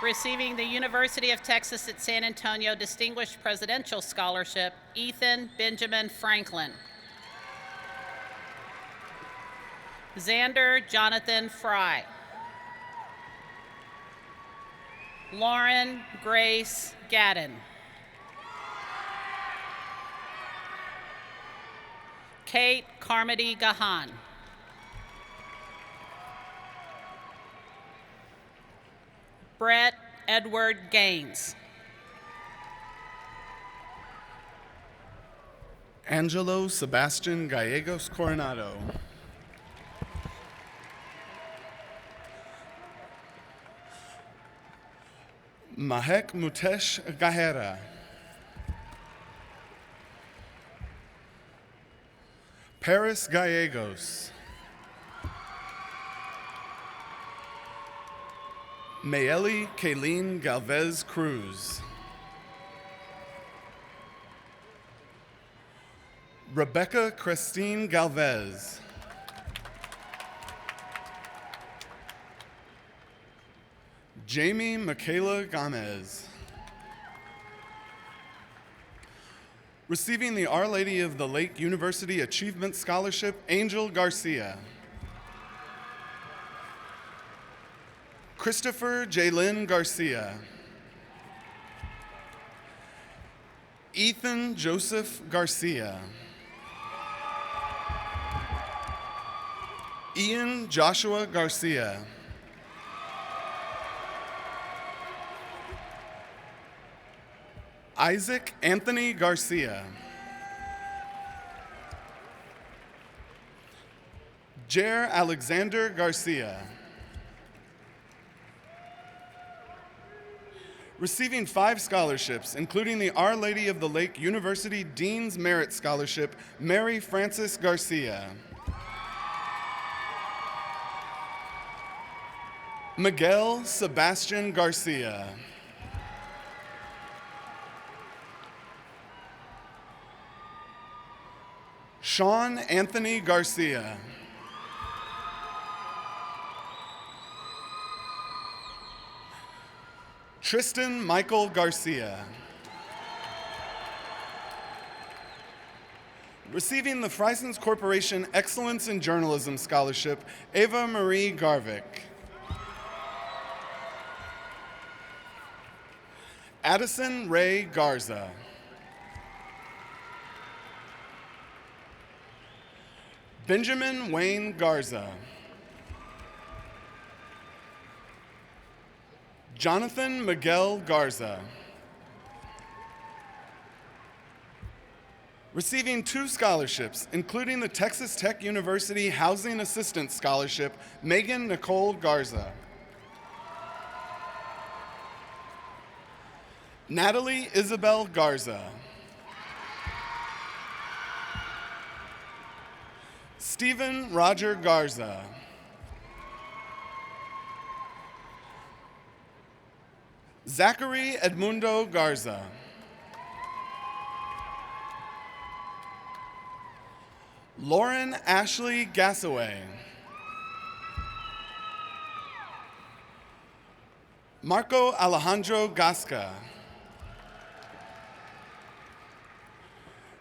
Receiving the University of Texas at San Antonio Distinguished Presidential Scholarship, Ethan Benjamin Franklin. Xander Jonathan Fry. Lauren Grace Gadden. Kate Carmody Gahan. Brett Edward Gaines. Angelo Sebastian Gallegos Coronado. Mahek Mutesh Gahera. Paris Gallegos. Mayeli Kayleen Galvez Cruz. Rebecca Christine Galvez. Jamie Michaela Gomez. Receiving the Our Lady of the Lake University Achievement Scholarship, Angel Garcia. Christopher Jaylin Garcia. Ethan Joseph Garcia. Ian Joshua Garcia. Isaac Anthony Garcia. Jer Alexander Garcia. Receiving 5 scholarships, including the Our Lady of the Lake University Dean's Merit Scholarship, Mary Frances Garcia. Miguel Sebastian Garcia. Sean Anthony Garcia. Tristan Michael Garcia. Receiving the Frysons Corporation Excellence in Journalism Scholarship, Ava Marie Garvik. Addison Ray Garza. Benjamin Wayne Garza. Jonathan Miguel Garza. Receiving 2 scholarships, including the Texas Tech University Housing Assistance Scholarship, Megan Nicole Garza. Natalie Isabel Garza. Stephen Roger Garza. Zachary Edmundo Garza. Lauren Ashley Gassaway. Marco Alejandro Gasca.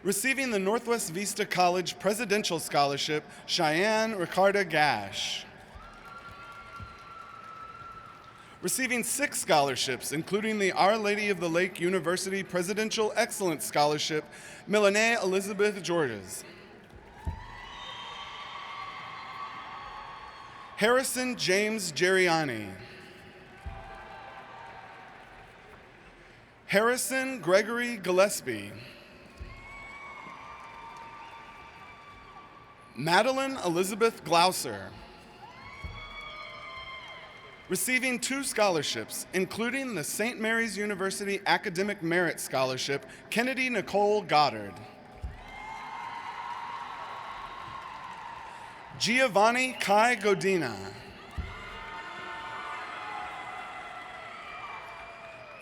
Receiving the Northwest Vista College Presidential Scholarship, Cheyenne Ricarda Gash. Receiving 6 scholarships, including the Our Lady of the Lake University Presidential Excellence Scholarship, Milene Elizabeth Georges. Harrison James Geriani. Harrison Gregory Gillespie. Madeline Elizabeth Glouser. Receiving 2 scholarships, including the St. Mary's University Academic Merit Scholarship, Kennedy Nicole Goddard. Giovanni Kai Godina.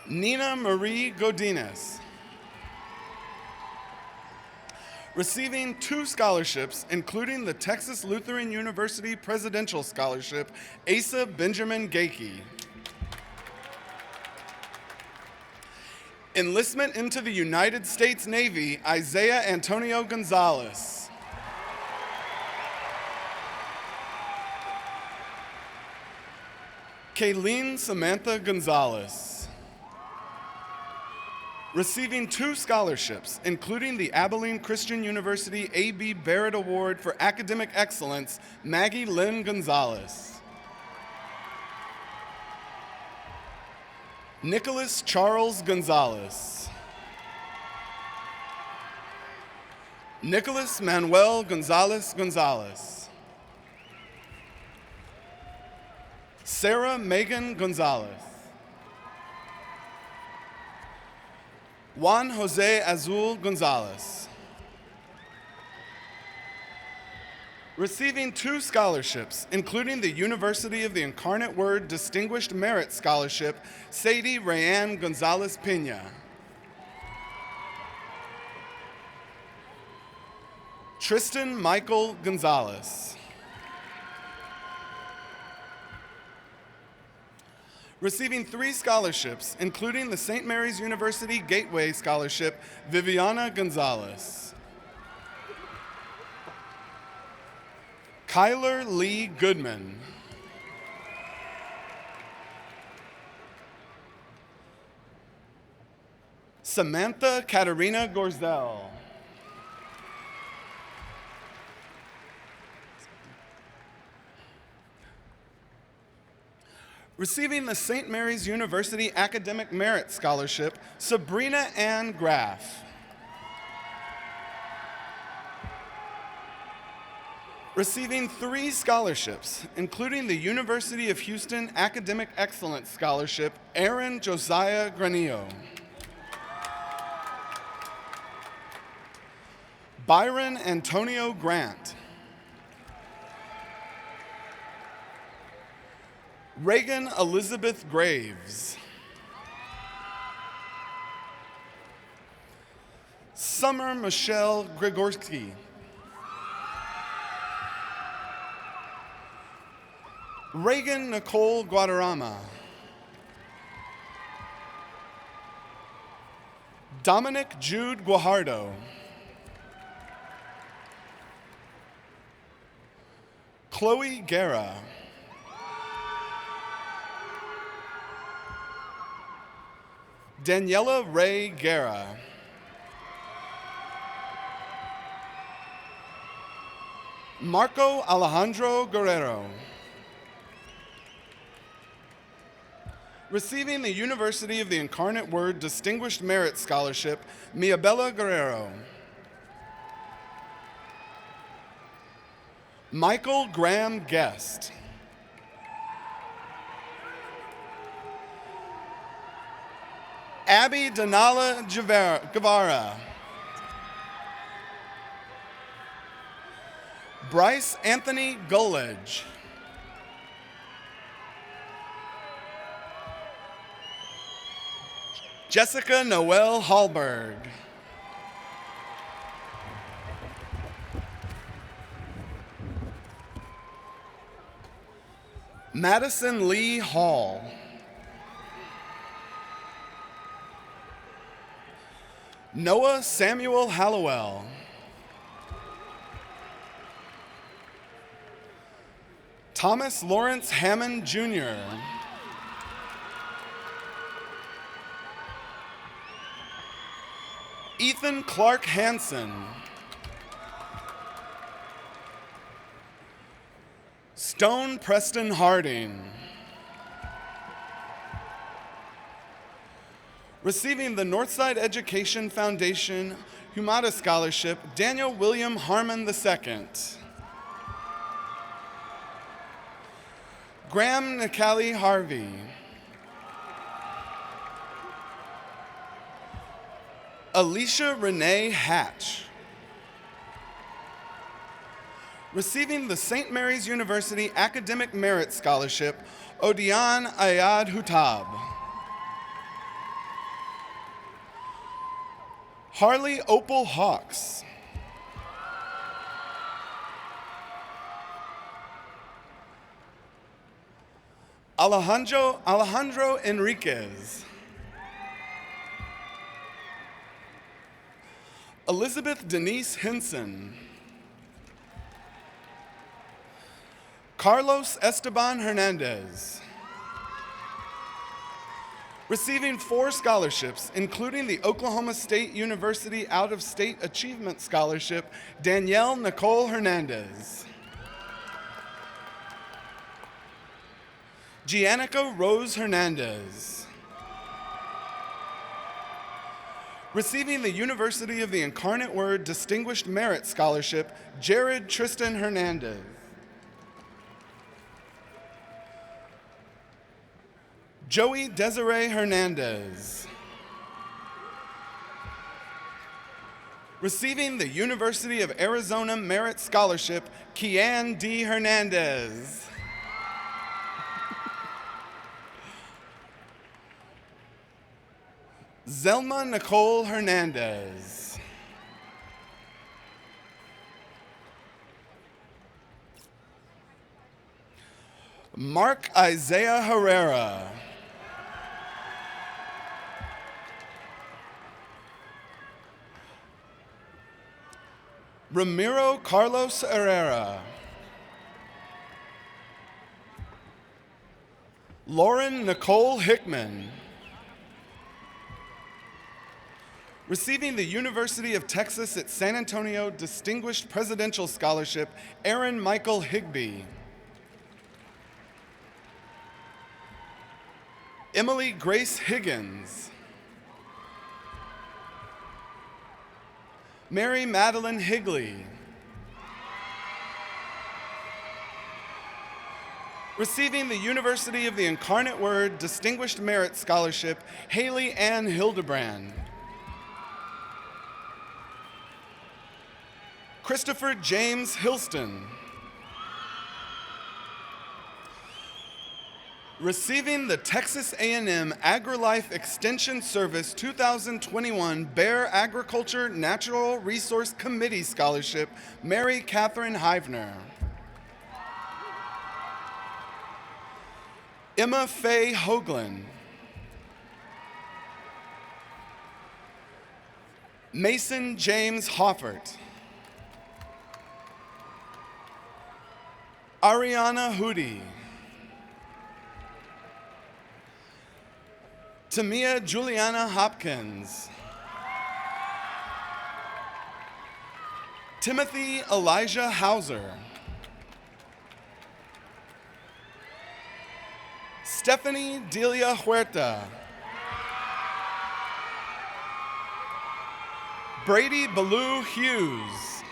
Nina Marie Godinez. Receiving 2 scholarships, including the Texas Lutheran University Presidential Scholarship, Asa Benjamin Gakey. Enlistment into the United States Navy, Isaiah Antonio Gonzalez. Kayleen Samantha Gonzalez. Receiving 2 scholarships, including the Abilene Christian University A.B. Barrett Award for Academic Excellence, Maggie Lynn Gonzalez. Nicholas Charles Gonzalez. Nicholas Manuel Gonzalez Gonzalez. Sarah Megan Gonzalez. Juan Jose Azul Gonzalez. Receiving 2 scholarships, including the University of the Incarnate Word Distinguished Merit Scholarship, Sadie Rayanne Gonzalez Pena. Tristan Michael Gonzalez. Receiving 3 scholarships, including the St. Mary's University Gateway Scholarship, Viviana Gonzalez. Kyler Lee Goodman. Samantha Katerina Gorzel. Receiving the St. Mary's University Academic Merit Scholarship, Sabrina Ann Graff. Receiving 3 scholarships, including the University of Houston Academic Excellence Scholarship, Aaron Josiah Granillo. Byron Antonio Grant. Reagan Elizabeth Graves. Summer Michelle Grigorski. Reagan Nicole Guadarrama. Dominic Jude Guajardo. Chloe Guerra. Daniela Ray Guerra. Marco Alejandro Guerrero. Receiving the University of the Incarnate Word Distinguished Merit Scholarship, Miabella Guerrero. Michael Graham Guest. Abby Donala Guevara. Bryce Anthony Gullidge. Jessica Noel Hallberg. Madison Lee Hall. Noah Samuel Hallowell. Thomas Lawrence Hammond Jr. Ethan Clark Hansen. Stone Preston Harding. Receiving the Northside Education Foundation Humata Scholarship, Daniel William Harmon II. Graham Nicali Harvey. Alicia Renee Hatch. Receiving the St. Mary's University Academic Merit Scholarship, Odian Ayad Hutab. Harley Opal Hawks. Alejandro Enriquez. Elizabeth Denise Henson. Carlos Esteban Hernandez. Receiving 4 scholarships, including the Oklahoma State University Out-of-State Achievement Scholarship, Danielle Nicole Hernandez. Giannica Rose Hernandez. Receiving the University of the Incarnate Word Distinguished Merit Scholarship, Jared Tristan Hernandez. Joey Desiree Hernandez. Receiving the University of Arizona Merit Scholarship, Kian D. Hernandez. Zelma Nicole Hernandez. Mark Isaiah Herrera. Ramiro Carlos Herrera. Lauren Nicole Hickman. Receiving the University of Texas at San Antonio Distinguished Presidential Scholarship, Aaron Michael Higbee. Emily Grace Higgins. Mary Madeline Higley. Receiving the University of the Incarnate Word Distinguished Merit Scholarship, Haley Ann Hildebrand. Christopher James Hilston. Receiving the Texas A&M AgriLife Extension Service 2021 Bear Agriculture Natural Resource Committee Scholarship, Mary Catherine Hivner. Emma Faye Hoagland. Mason James Hoffert. Ariana Hootie. Tamia Juliana Hopkins. Timothy Elijah Hauser. Stephanie Delia Huerta. Brady Ballou Hughes.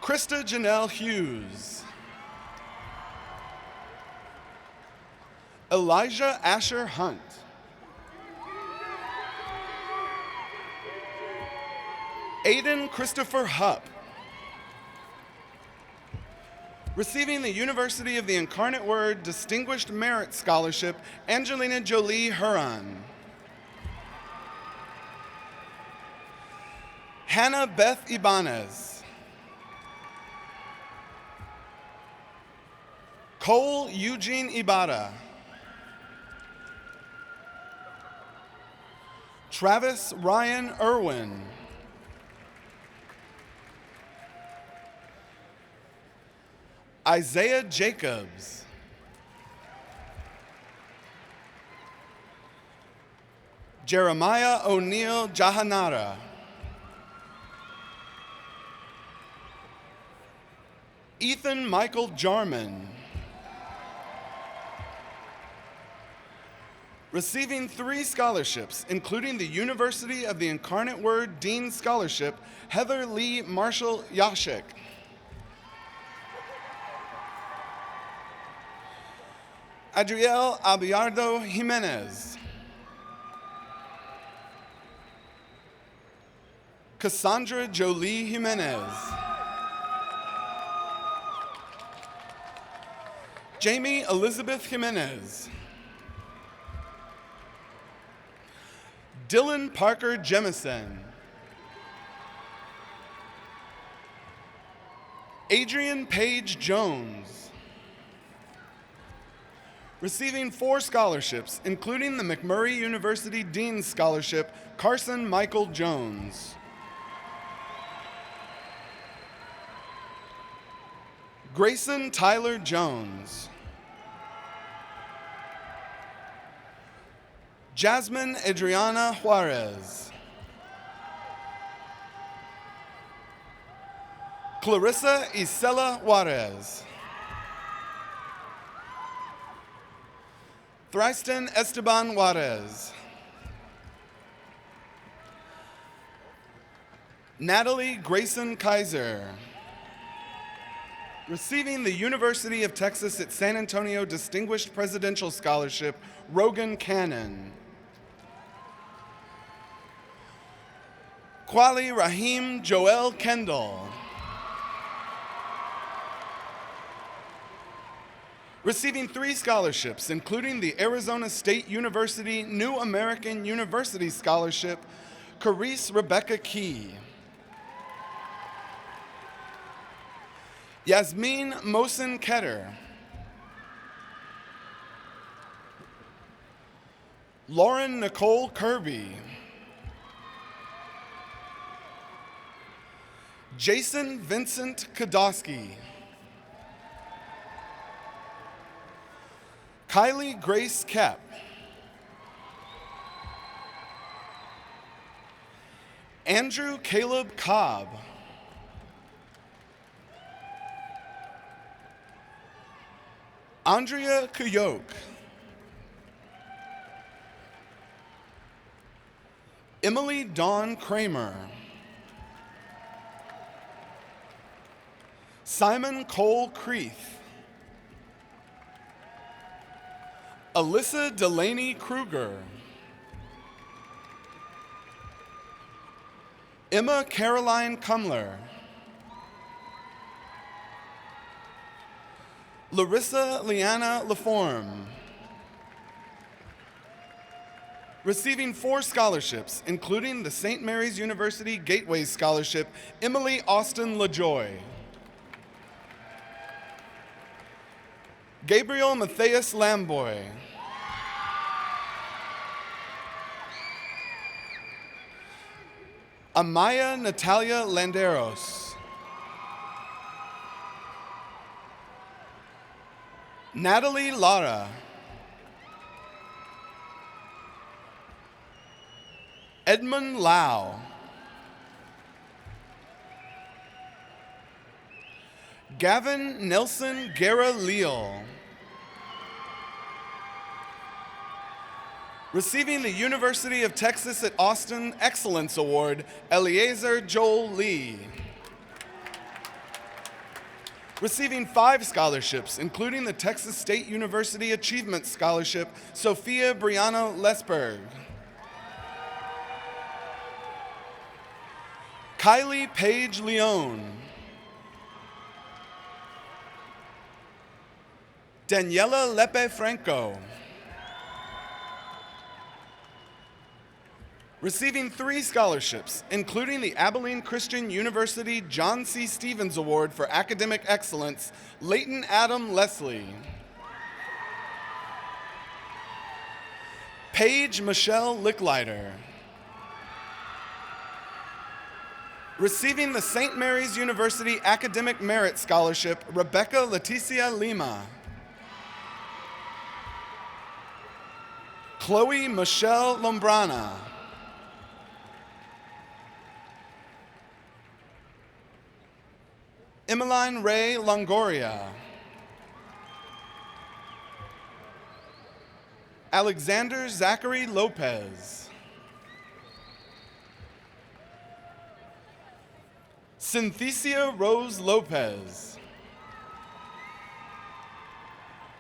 Krista Janelle Hughes. Elijah Asher Hunt. Aiden Christopher Hupp. Receiving the University of the Incarnate Word Distinguished Merit Scholarship, Angelina Jolie Huron. Hannah Beth Ibanez. Cole Eugene Ibarra. Travis Ryan Irwin. Isaiah Jacobs. Jeremiah O'Neill Jahanara. Ethan Michael Jarman. Receiving 3 scholarships, including the University of the Incarnate Word Dean Scholarship, Heather Lee Marshall Yashik. Adriel Abiardo Jimenez. Cassandra Jolie Jimenez. Jamie Elizabeth Jimenez. Dylan Parker Jemison. Adrian Page Jones. Receiving 4 scholarships, including the McMurray University Dean Scholarship, Carson Michael Jones. Grayson Tyler Jones. Jasmine Adriana Juarez. Clarissa Isela Juarez. Thriston Esteban Juarez. Natalie Grayson Kaiser. Receiving the University of Texas at San Antonio Distinguished Presidential Scholarship, Rogan Cannon. Kwali Rahim Joel Kendall. Receiving 3 scholarships, including the Arizona State University New American University Scholarship, Carice Rebecca Key. Yasmin Mohsen Ketter. Lauren Nicole Kirby. Jason Vincent Kodosky. Kylie Grace Kep. Andrew Caleb Cobb. Andrea Kuyok. Emily Dawn Kramer. Simon Cole Creeth. Alyssa Delaney Kruger. Emma Caroline Cumler. Larissa Liana Laforme. Receiving 4 scholarships, including the St. Mary's University Gateway Scholarship, Emily Austin LaJoy. Gabriel Matthias Lamboy. Amaya Natalia Landeros. Natalie Lara. Edmund Lau. Gavin Nelson Guerra Leal. Receiving the University of Texas at Austin Excellence Award, Eliezer Joel Lee. Receiving 5 scholarships, including the Texas State University Achievement Scholarship, Sophia Brianna Lesberg. Kylie Paige Leone. Daniela Lepe Franco. Receiving 3 scholarships, including the Abilene Christian University John C. Stevens Award for Academic Excellence, Leighton Adam Leslie. Paige Michelle Licklider. Receiving the St. Mary's University Academic Merit Scholarship, Rebecca Leticia Lima. Chloe Michelle Lombrana. Emmeline Ray Longoria. Alexander Zachary Lopez. Synthesia Rose Lopez.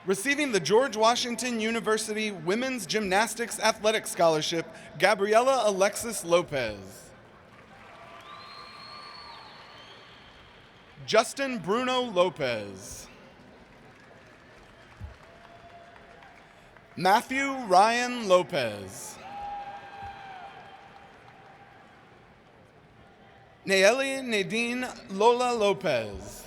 Receiving the George Washington University Women's Gymnastics Athletic Scholarship, Gabriela Alexis Lopez. Justin Bruno Lopez. Matthew Ryan Lopez. Nayeli Nadine Lola Lopez.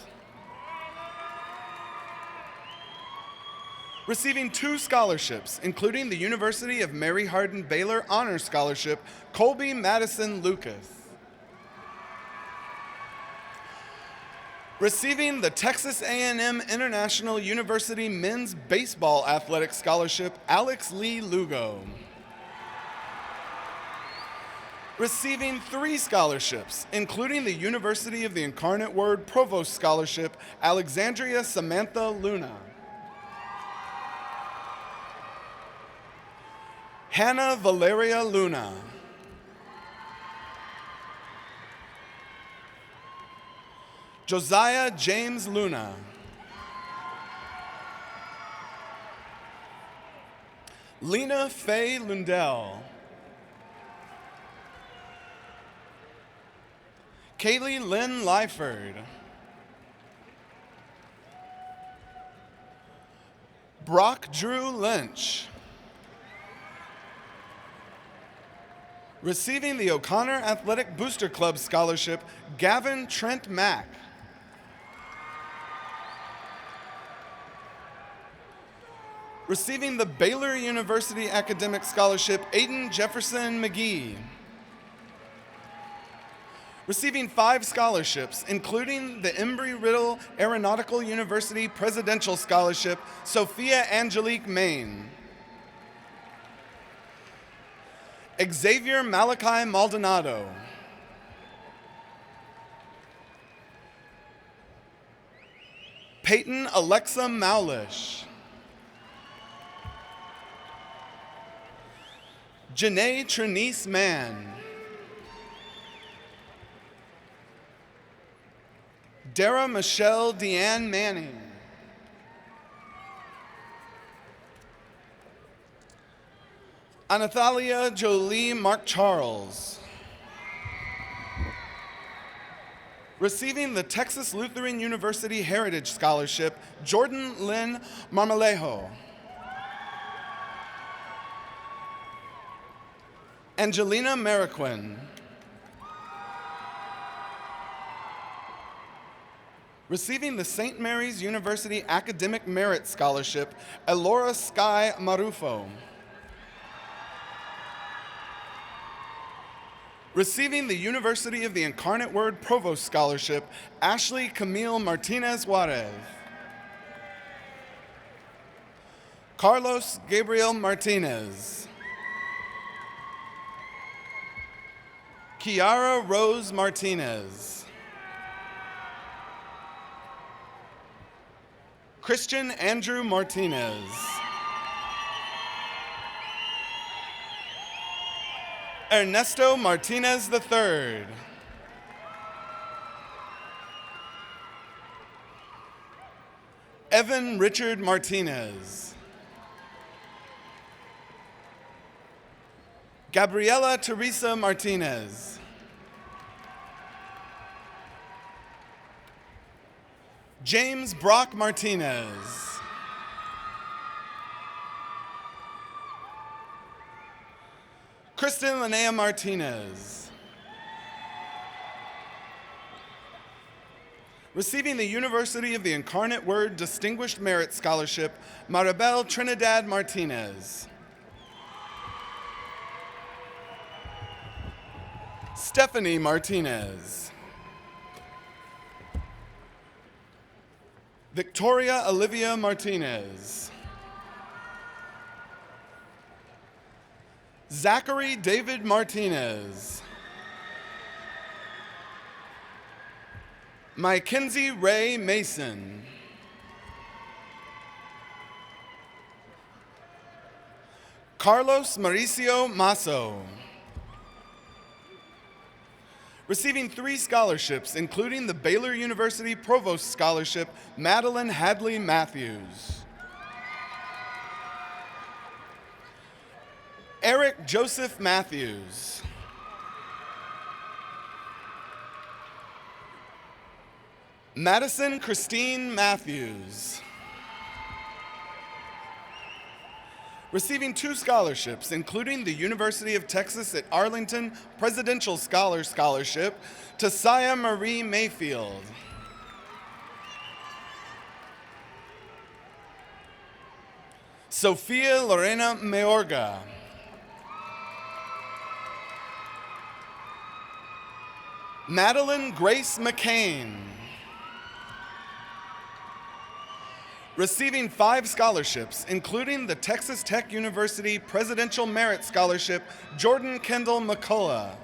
Receiving 2 scholarships, including the University of Mary Hardin Baylor Honor Scholarship, Colby Madison Lucas. Receiving the Texas A&M International University Men's Baseball Athletic Scholarship, Alex Lee Lugo. Receiving 3 scholarships, including the University of the Incarnate Word Provost Scholarship, Alexandria Samantha Luna. Hannah Valeria Luna. Josiah James Luna. Lena Faye Lundell. Kaylee Lynn Lyford. Brock Drew Lynch. Receiving the O'Connor Athletic Booster Club Scholarship, Gavin Trent Mack. Receiving the Baylor University Academic Scholarship, Aiden Jefferson McGee. Receiving 5 scholarships, including the Embry-Riddle Aeronautical University Presidential Scholarship, Sophia Angelique Main. Xavier Malachi Maldonado. Peyton Alexa Maulish. Janae Trinice Mann. Dara Michelle Deanne Manning. Anathalia Jolie Mark Charles. Receiving the Texas Lutheran University Heritage Scholarship, Jordan Lynn Marmolejo. Angelina Mariquin. Receiving the St. Mary's University Academic Merit Scholarship, Elora Sky Marufo. Receiving the University of the Incarnate Word Provost Scholarship, Ashley Camille Martinez Juarez. Carlos Gabriel Martinez. Kiara Rose Martinez. Christian Andrew Martinez. Ernesto Martinez III. Evan Richard Martinez. Gabriela Teresa Martinez. James Brock Martinez. Kristen Linnea Martinez. Receiving the University of the Incarnate Word Distinguished Merit Scholarship, Maribel Trinidad Martinez. Stephanie Martinez. Victoria Olivia Martinez. Zachary David Martinez. Mackenzie Ray Mason. Carlos Mauricio Masso. Receiving 3 scholarships, including the Baylor University Provost Scholarship, Madeline Hadley Matthews. Eric Joseph Matthews. Madison Christine Matthews. Receiving 2 scholarships, including the University of Texas at Arlington Presidential Scholar Scholarship, Tasaya Marie Mayfield. Sophia Lorena Mayorga. Madeline Grace McCain. Receiving 5 scholarships, including the Texas Tech University Presidential Merit Scholarship, Jordan Kendall McCullough.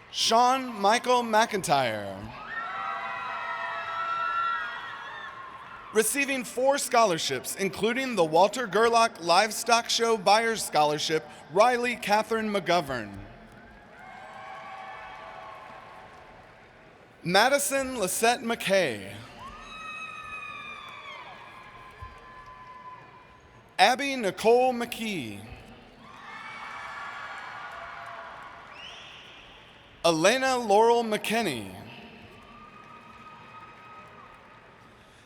Sean Michael McIntyre. Receiving 4 scholarships, including the Walter Gerlach Livestock Show Buyers Scholarship, Riley Catherine McGovern. Madison Lisette McKay. Abby Nicole McKee. Elena Laurel McKinney.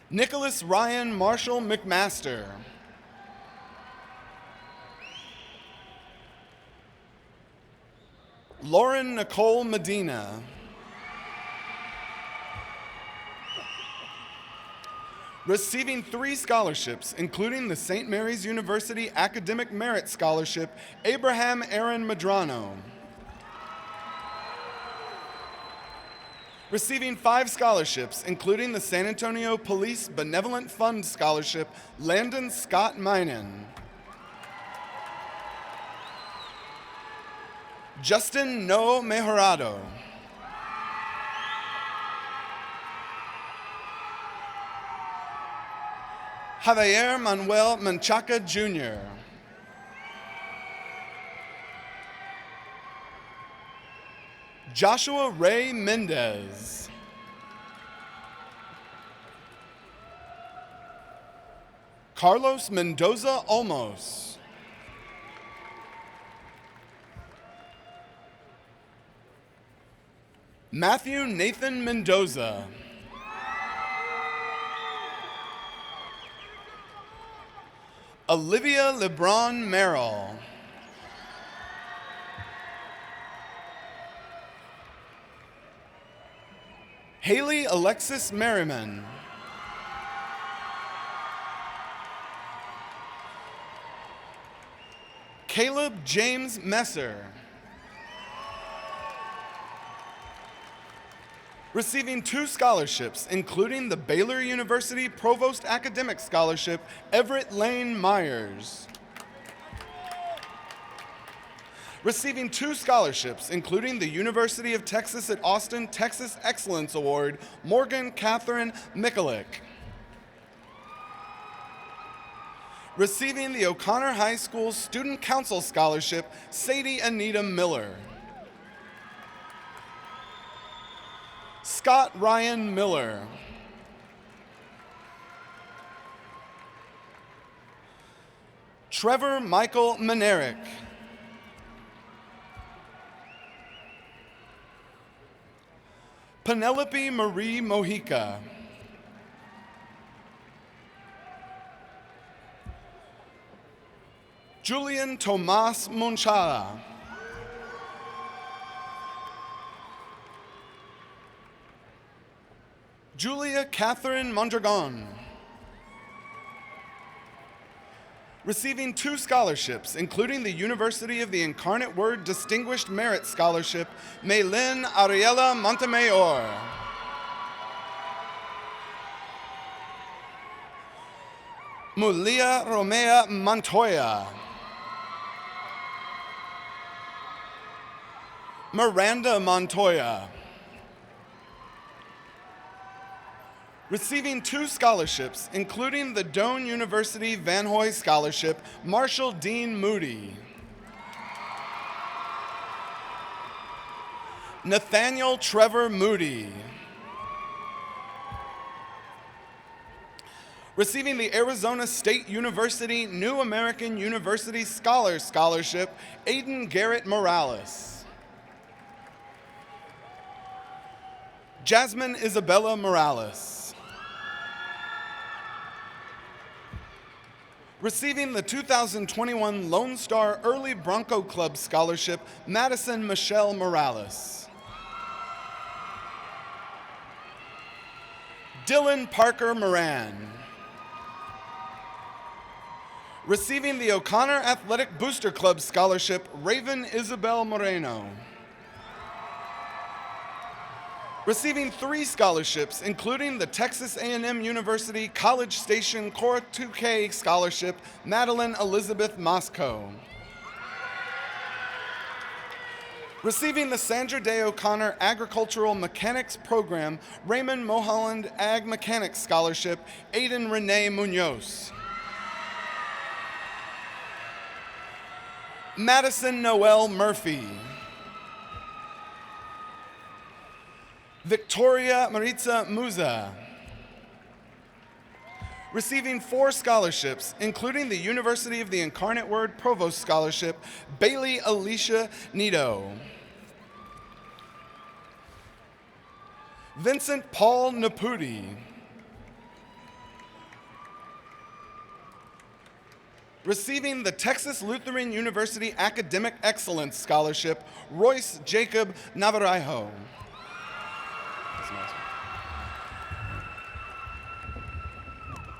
Nicholas Ryan Marshall McMaster. Lauren Nicole Medina. Receiving 3 scholarships, including the St. Mary's University Academic Merit Scholarship, Abraham Aaron Medrano. Receiving 5 scholarships, including the San Antonio Police Benevolent Fund Scholarship, Landon Scott Minen. Justin No Mejorado. Javier Manuel Menchaca Jr. Joshua Ray Mendez. Carlos Mendoza Olmos. Matthew Nathan Mendoza. Olivia LeBron Merrill. Haley Alexis Merriman. Caleb James Messer. Receiving 2 scholarships, including the Baylor University Provost Academic Scholarship, Everett Lane Myers. Receiving 2 scholarships, including the University of Texas at Austin Texas Excellence Award, Morgan Catherine Mikulik. Receiving the O'Connor High School Student Council Scholarship, Sadie Anita Miller. Scott Ryan Miller. Trevor Michael Manerick. Penelope Marie Mojica. Julian Tomas Monchala. Julia Catherine Mondragon. Receiving 2 scholarships, including the University of the Incarnate Word Distinguished Merit Scholarship, Maylin Ariela Montemayor. Mulia Romea Montoya. Miranda Montoya. Receiving 2 scholarships, including the Doane University Van Hoy Scholarship, Marshall Dean Moody. Nathaniel Trevor Moody. Receiving the Arizona State University New American University Scholar Scholarship, Aiden Garrett Morales. Jasmine Isabella Morales. Receiving the 2021 Lone Star Early Bronco Club Scholarship, Madison Michelle Morales. Dylan Parker Moran. Receiving the O'Connor Athletic Booster Club Scholarship, Raven Isabel Moreno. Receiving 3 scholarships, including the Texas A&M University College Station Core 2K Scholarship, Madeline Elizabeth Moscow. Receiving the Sandra Day O'Connor Agricultural Mechanics Program, Raymond Mulholland Ag Mechanics Scholarship, Aiden Renee Munoz. Madison Noel Murphy. Victoria Maritza Muza. Receiving 4 scholarships, including the University of the Incarnate Word Provost Scholarship, Bailey Alicia Nido. Vincent Paul Naputi. Receiving the Texas Lutheran University Academic Excellence Scholarship, Royce Jacob Navarrejo.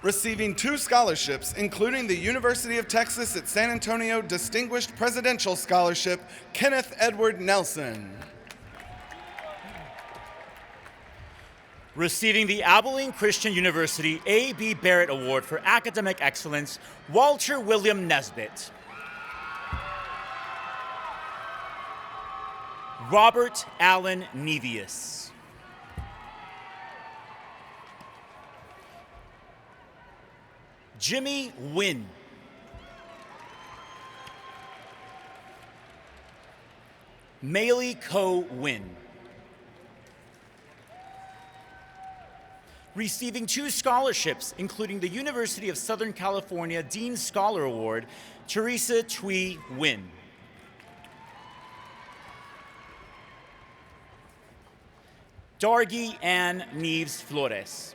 Receiving 2 scholarships, including the University of Texas at San Antonio Distinguished Presidential Scholarship, Kenneth Edward Nelson. Receiving the Abilene Christian University A.B. Barrett Award for Academic Excellence, Walter William Nesbitt. Robert Allen Nevius. Jimmy Wynn. Maylee Coe Wynn. Receiving 2 scholarships, including the University of Southern California Dean Scholar Award, Teresa Twee Wynn. Dargy Ann Neves Flores.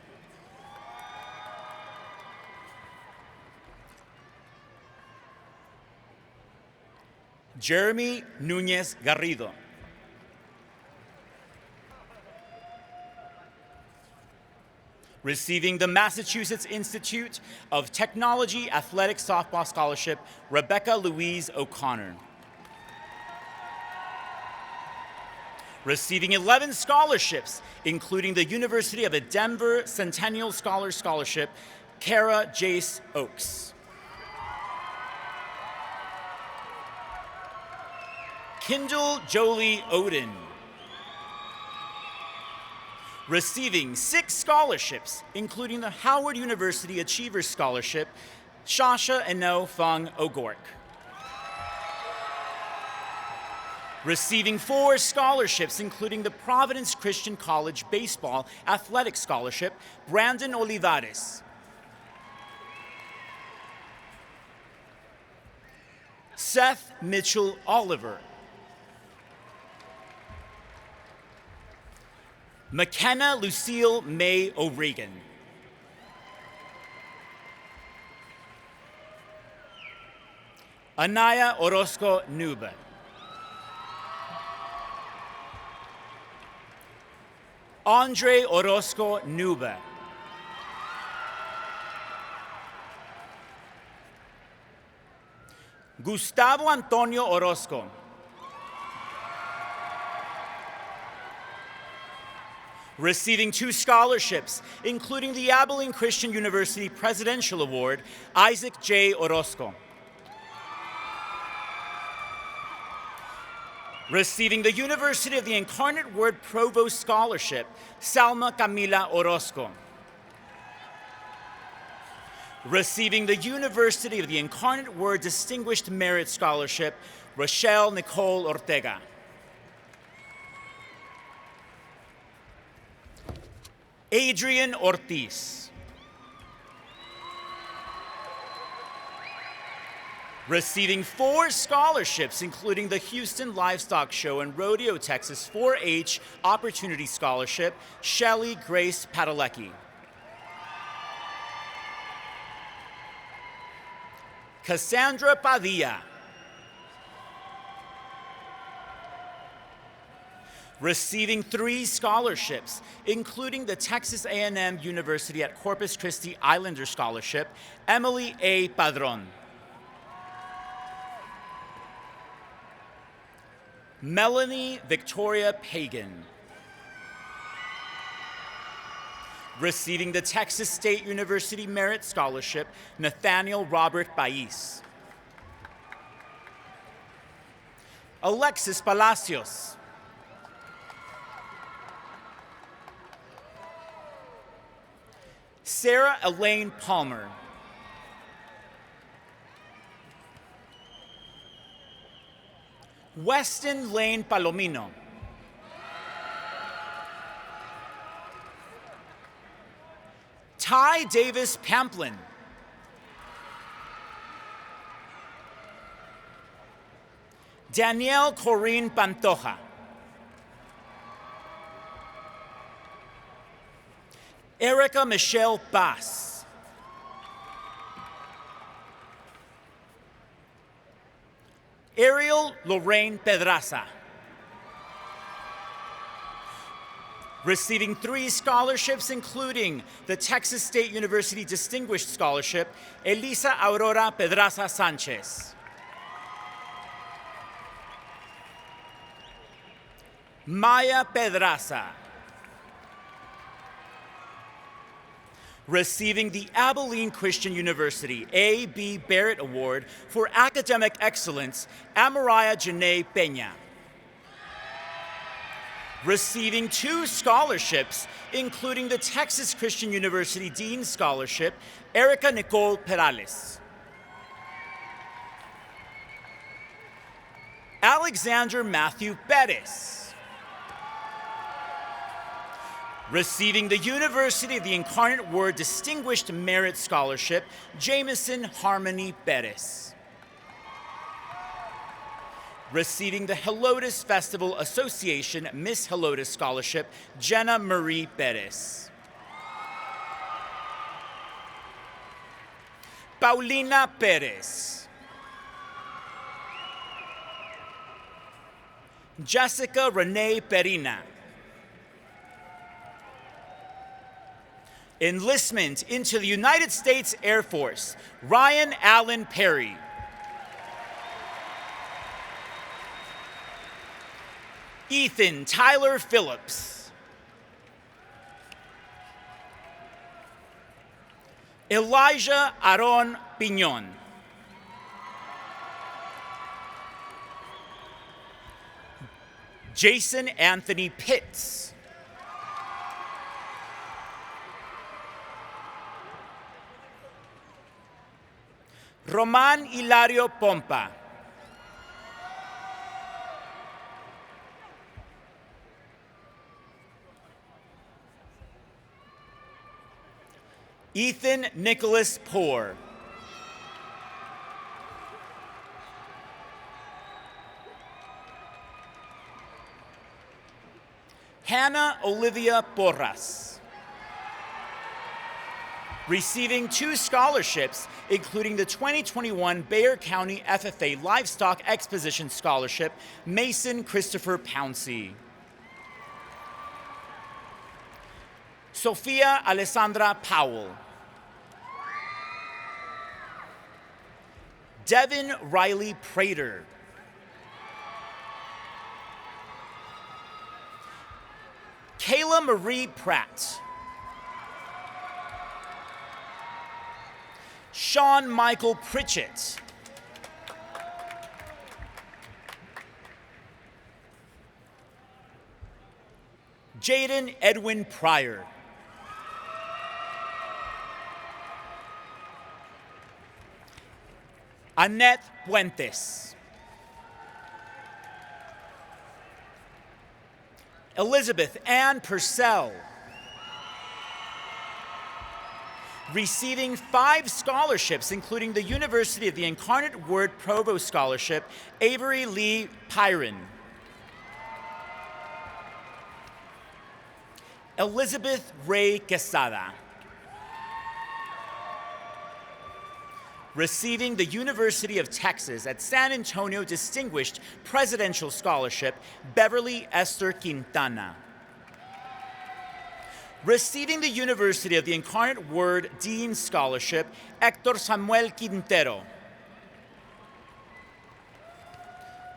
Jeremy Nunez Garrido. Receiving the Massachusetts Institute of Technology Athletic Softball Scholarship, Rebecca Louise O'Connor. Receiving 11 scholarships, including the University of the Denver Centennial Scholars Scholarship, Kara Jace Oakes. Kindle Jolie Odin. Receiving 6 scholarships, including the Howard University Achievers Scholarship, Shasha Eno Fung O'Gork. Receiving 4 scholarships, including the Providence Christian College Baseball Athletic Scholarship, Brandon Olivares. Seth Mitchell Oliver. McKenna Lucille May O'Regan. Anaya Orozco Nuba. Andre Orozco Nuba. Gustavo Antonio Orozco. Receiving 2 scholarships, including the Abilene Christian University Presidential Award, Isaac J. Orozco. Receiving the University of the Incarnate Word Provost Scholarship, Salma Camila Orozco. Receiving the University of the Incarnate Word Distinguished Merit Scholarship, Rochelle Nicole Ortega. Adrian Ortiz. Receiving 4 scholarships, including the Houston Livestock Show and Rodeo, Texas 4-H Opportunity Scholarship, Shelley Grace Padalecki. Cassandra Padilla. Receiving 3 scholarships, including the Texas A&M University at Corpus Christi Islander Scholarship, Emily A. Padron. Melanie Victoria Pagan. Receiving the Texas State University Merit Scholarship, Nathaniel Robert Baiz. Alexis Palacios. Sarah Elaine Palmer. Weston Lane Palomino. Ty Davis Pamplin. Danielle Corinne Pantoja. Erica Michelle Bass. Ariel Lorraine Pedraza. Receiving 3 scholarships, including the Texas State University Distinguished Scholarship, Elisa Aurora Pedraza Sanchez. Maya Pedraza. Receiving the Abilene Christian University A.B. Barrett Award for Academic Excellence, Amariah Janae Peña. Receiving 2 scholarships, including the Texas Christian University Dean Scholarship, Erica Nicole Perales. Alexander Matthew Bettis. Receiving the University of the Incarnate Word Distinguished Merit Scholarship, Jameson Harmony Bettis. Receiving the Helotes Festival Association Miss Helotes Scholarship, Jenna Marie Bettis. Paulina Perez. Jessica Renee Perina. Enlistment into the United States Air Force, Ryan Allen Perry. Ethan Tyler Phillips. Elijah Aron Piñon. Jason Anthony Pitts. Roman Hilario Pompa. Ethan Nicholas Poor. Hannah Olivia Porras. Receiving 2 scholarships, including the 2021 Bexar County FFA Livestock Exposition Scholarship, Mason Christopher Pouncey. Sofia Alessandra Powell. Devin Riley Prater. Kayla Marie Pratt. Sean Michael Pritchett. Jaden Edwin Pryor. Annette Puentes. Elizabeth Ann Purcell. Receiving 5 scholarships, including the University of the Incarnate Word Provo Scholarship, Avery Lee Pyron. Elizabeth Ray Quesada. Receiving the University of Texas at San Antonio Distinguished Presidential Scholarship, Beverly Esther Quintana. Receiving the University of the Incarnate Word Dean Scholarship, Hector Samuel Quintero.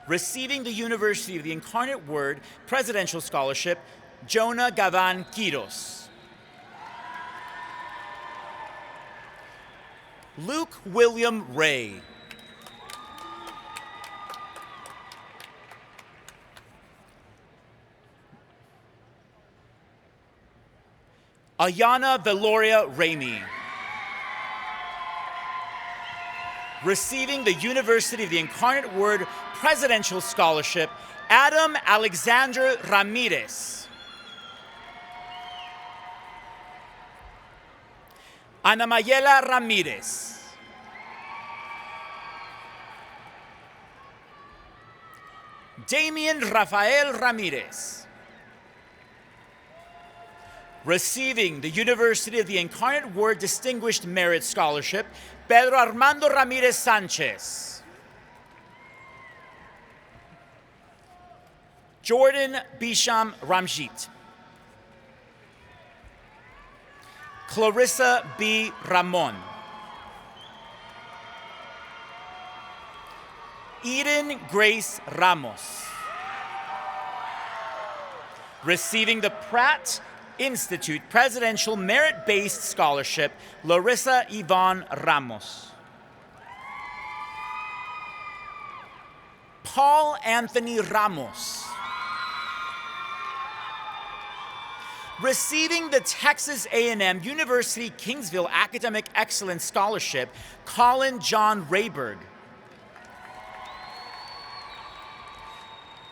Receiving the University of the Incarnate Word Presidential Scholarship, Jonah Gavan Quiros. Luke William Ray. Ayana Veloria Ramey. Receiving the University of the Incarnate Word Presidential Scholarship, Adam Alexander Ramirez. Ana Mayela Ramirez. Damian Rafael Ramirez. Receiving the University of the Incarnate Word Distinguished Merit Scholarship, Pedro Armando Ramirez Sanchez. Jordan Bisham Ramjit. Clarissa B. Ramon. Eden Grace Ramos. Receiving the Pratt Institute Presidential Merit-Based Scholarship, Larissa Yvonne Ramos. Paul Anthony Ramos. Receiving the Texas A&M University Kingsville Academic Excellence Scholarship, Colin John Rayberg.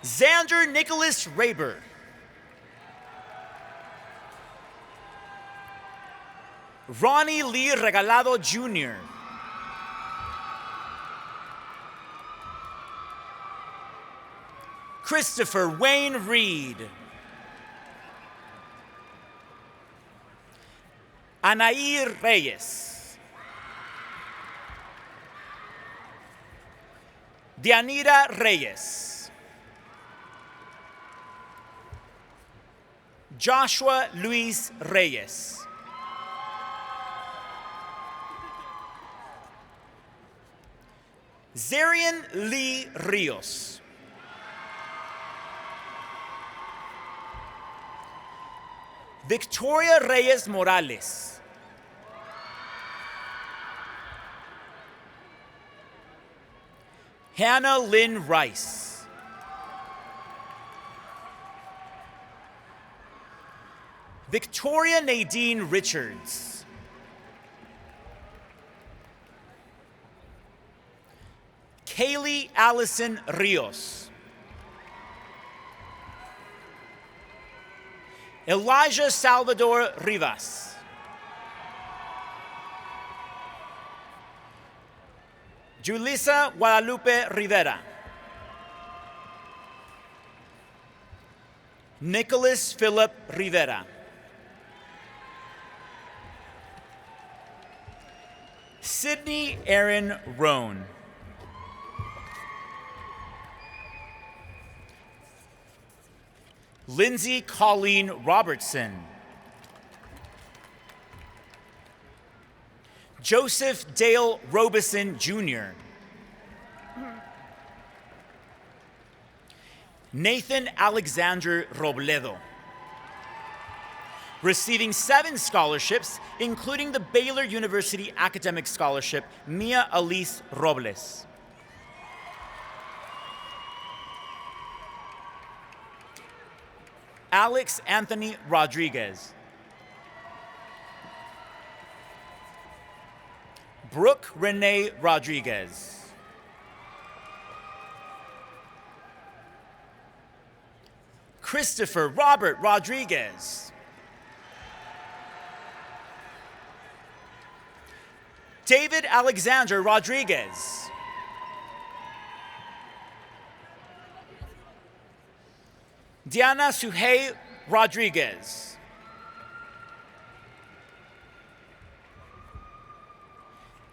Xander Nicholas Rayberg. Ronnie Lee Regalado Jr. Christopher Wayne Reed. Anair Reyes. Dianira Reyes. Joshua Luis Reyes. Zarian Lee Rios. Victoria Reyes Morales. Hannah Lynn Rice. Victoria Nadine Richards. Kaylee Allison Rios. Elijah Salvador Rivas. Julissa Guadalupe Rivera. Nicholas Philip Rivera. Sydney Aaron Roan. Lindsay Colleen Robertson. Joseph Dale Robeson Jr. Nathan Alexander Robledo. Receiving 7 scholarships, including the Baylor University Academic Scholarship, Mia Elise Robles. Alex Anthony Rodriguez. Brooke Renee Rodriguez. Christopher Robert Rodriguez. David Alexander Rodriguez. Diana Suhey Rodriguez.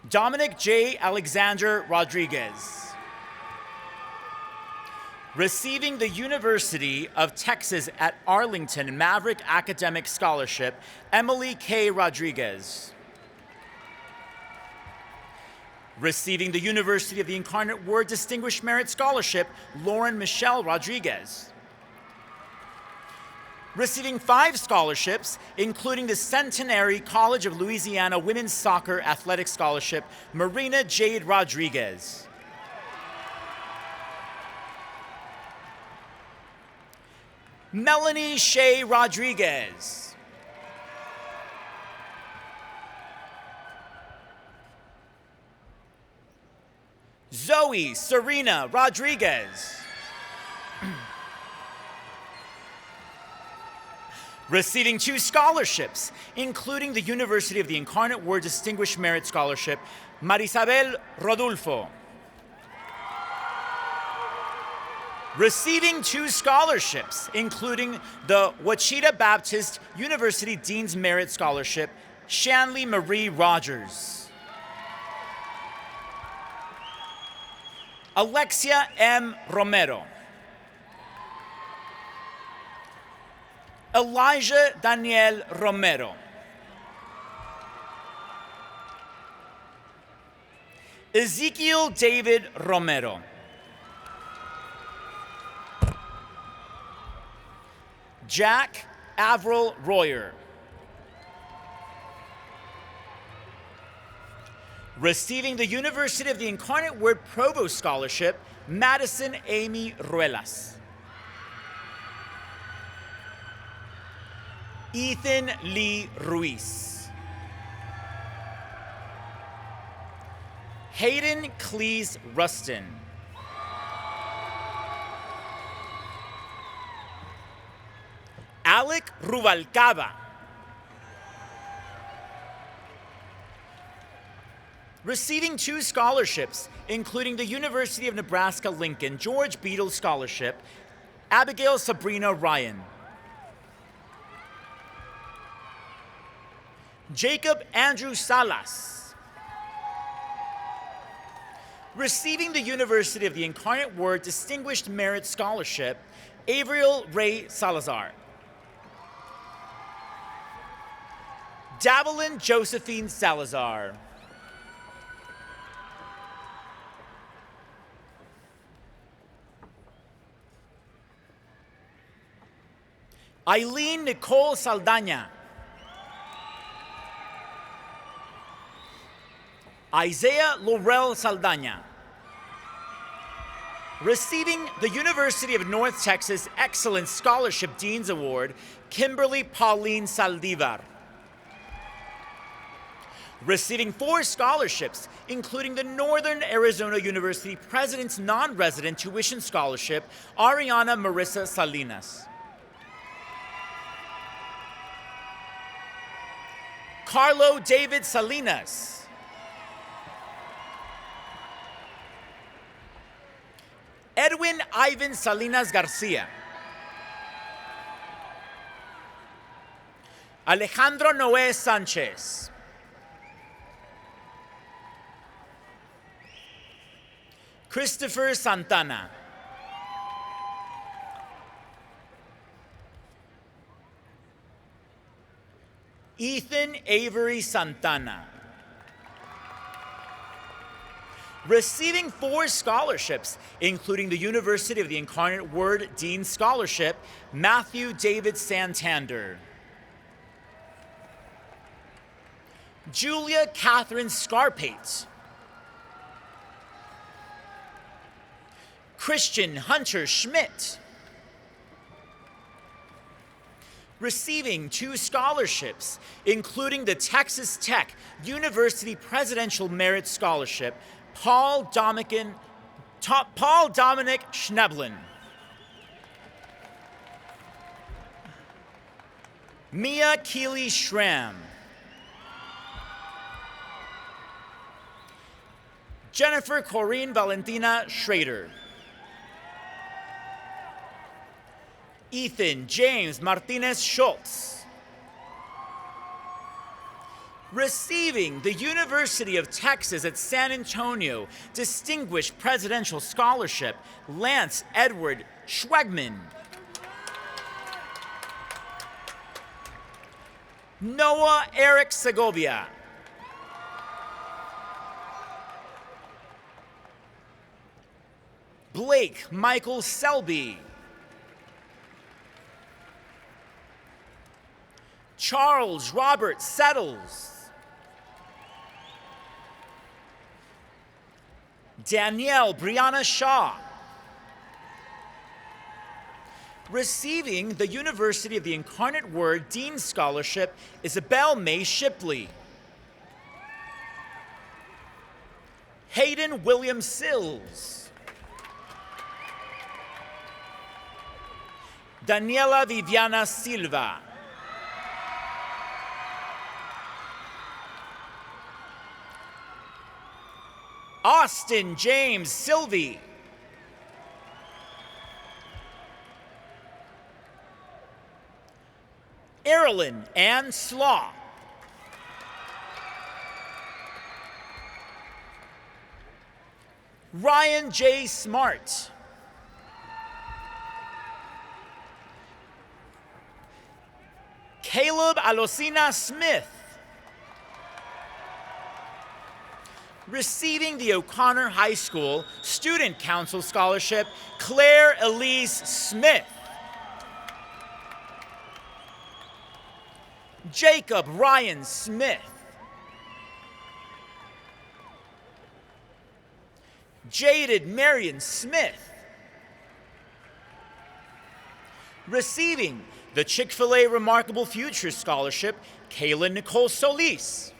Dominic J. Alexander Rodriguez. Receiving the University of Texas at Arlington Maverick Academic Scholarship, Emily K. Rodriguez. Receiving the University of the Incarnate Word Distinguished Merit Scholarship, Lauren Michelle Rodriguez. Receiving 5 scholarships, including the Centenary College of Louisiana Women's Soccer Athletic Scholarship, Marina Jade Rodriguez. Melanie Shea Rodriguez. Zoe Serena Rodriguez. Receiving 2 scholarships, including the University of the Incarnate Word Distinguished Merit Scholarship, Marisabel Rodulfo. Receiving 2 scholarships, including the Ouachita Baptist University Dean's Merit Scholarship, Shanley Marie Rogers. Alexia M. Romero. Elijah Daniel Romero. Ezekiel David Romero. Jack Avril Royer. Receiving the University of the Incarnate Word Provost Scholarship, Madison Amy Ruelas. Ethan Lee Ruiz. Hayden Cleese Rustin. Alec Rubalcaba. Receiving 2 scholarships, including the University of Nebraska-Lincoln George Beadle Scholarship, Abigail Sabrina Ryan. Jacob Andrew Salas. Receiving the University of the Incarnate Word Distinguished Merit Scholarship, Avriel Ray Salazar. Davelin Josephine Salazar. Eileen Nicole Saldana. Isaiah Laurel Saldana. Receiving the University of North Texas Excellence Scholarship Dean's Award, Kimberly Pauline Saldivar. Receiving 4 scholarships, including the Northern Arizona University President's Non-Resident Tuition Scholarship, Ariana Marissa Salinas. Carlo David Salinas. Edwin Ivan Salinas Garcia. Alejandro Noé Sanchez. Christopher Santana. Ethan Avery Santana. Receiving 4 scholarships, including the University of the Incarnate Word Dean Scholarship, Matthew David Santander. Julia Catherine Scarpate. Christian Hunter Schmidt. Receiving 2 scholarships, including the Texas Tech University Presidential Merit Scholarship, Paul Dominic Schneblin. Mia Keeley Schramm. Jennifer Corinne Valentina Schrader. Ethan James Martinez Schultz. Receiving the University of Texas at San Antonio Distinguished Presidential Scholarship, Lance Edward Schwegman. Noah Eric Segovia. Blake Michael Selby. Charles Robert Settles. Danielle Brianna Shaw. Receiving the University of the Incarnate Word Dean Scholarship, Isabel May Shipley. Hayden William Sills. Daniela Viviana Silva. Austin James Sylvie. Erilyn Ann Slaw. Ryan J. Smart. Caleb Alosina Smith. Receiving the O'Connor High School Student Council Scholarship, Claire Elise Smith. Jacob Ryan Smith. Jaded Marion Smith. Receiving the Chick-fil-A Remarkable Future Scholarship, Kayla Nicole Solis.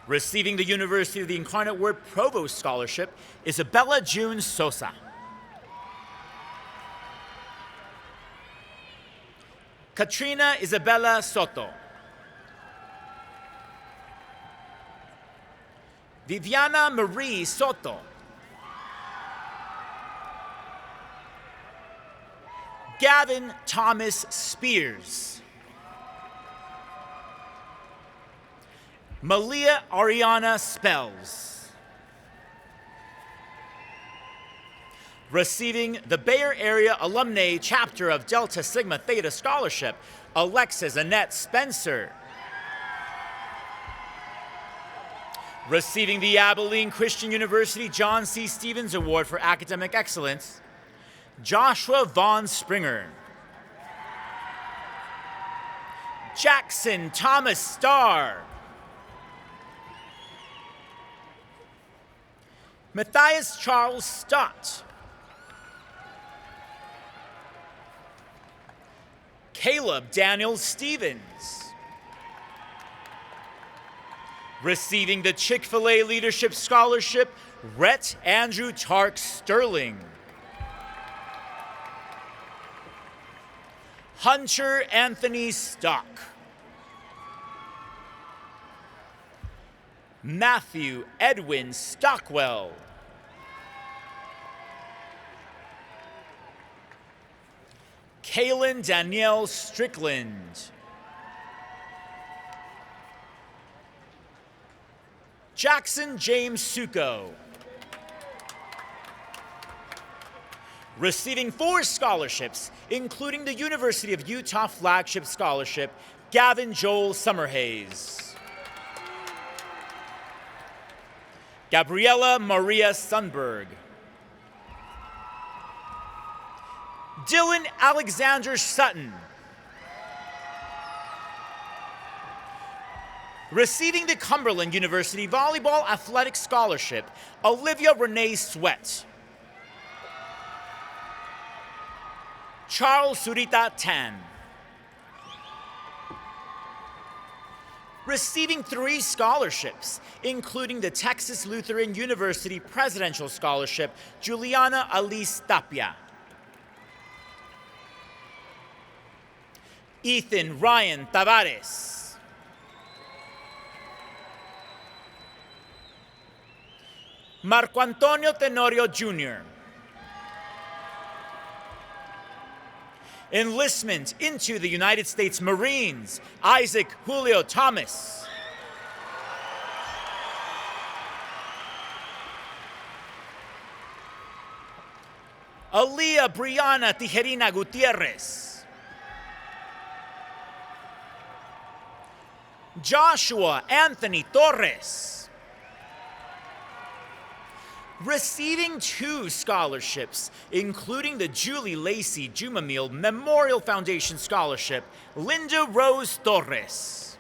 Receiving the University of the Incarnate Word Provost Scholarship, Isabella June Sosa. Katrina Isabella Soto. Viviana Marie Soto. Gavin Thomas Spears. Malia Ariana Spells. Receiving the Bay Area Alumni Chapter of Delta Sigma Theta Scholarship, Alexis Annette Spencer. Receiving the Abilene Christian University John C. Stevens Award for Academic Excellence, Joshua Vaughn Springer. Jackson Thomas Starr. Matthias Charles Stott. Caleb Daniel Stevens. Receiving the Chick-fil-A Leadership Scholarship, Rhett Andrew Tark Sterling. Hunter Anthony Stock. Matthew Edwin Stockwell. Kaylin Danielle Strickland. Jackson James Suko. Receiving 4 scholarships, including the University of Utah Flagship Scholarship, Gavin Joel Summerhays. Gabriela Maria Sundberg. Dylan Alexander Sutton. Receiving the Cumberland University Volleyball Athletic Scholarship, Olivia Renee Sweat. Charles Surita Tan. Receiving 3 scholarships, including the Texas Lutheran University Presidential Scholarship, Juliana Alice Tapia. Ethan Ryan Tavares. Marco Antonio Tenorio Jr. Enlistment into the United States Marines, Isaac Julio Thomas. Aaliyah Brianna Tijerina Gutierrez. Joshua Anthony Torres. Receiving 2 scholarships, including the Julie Lacey Jumamil Memorial Foundation Scholarship, Linda Rose Torres.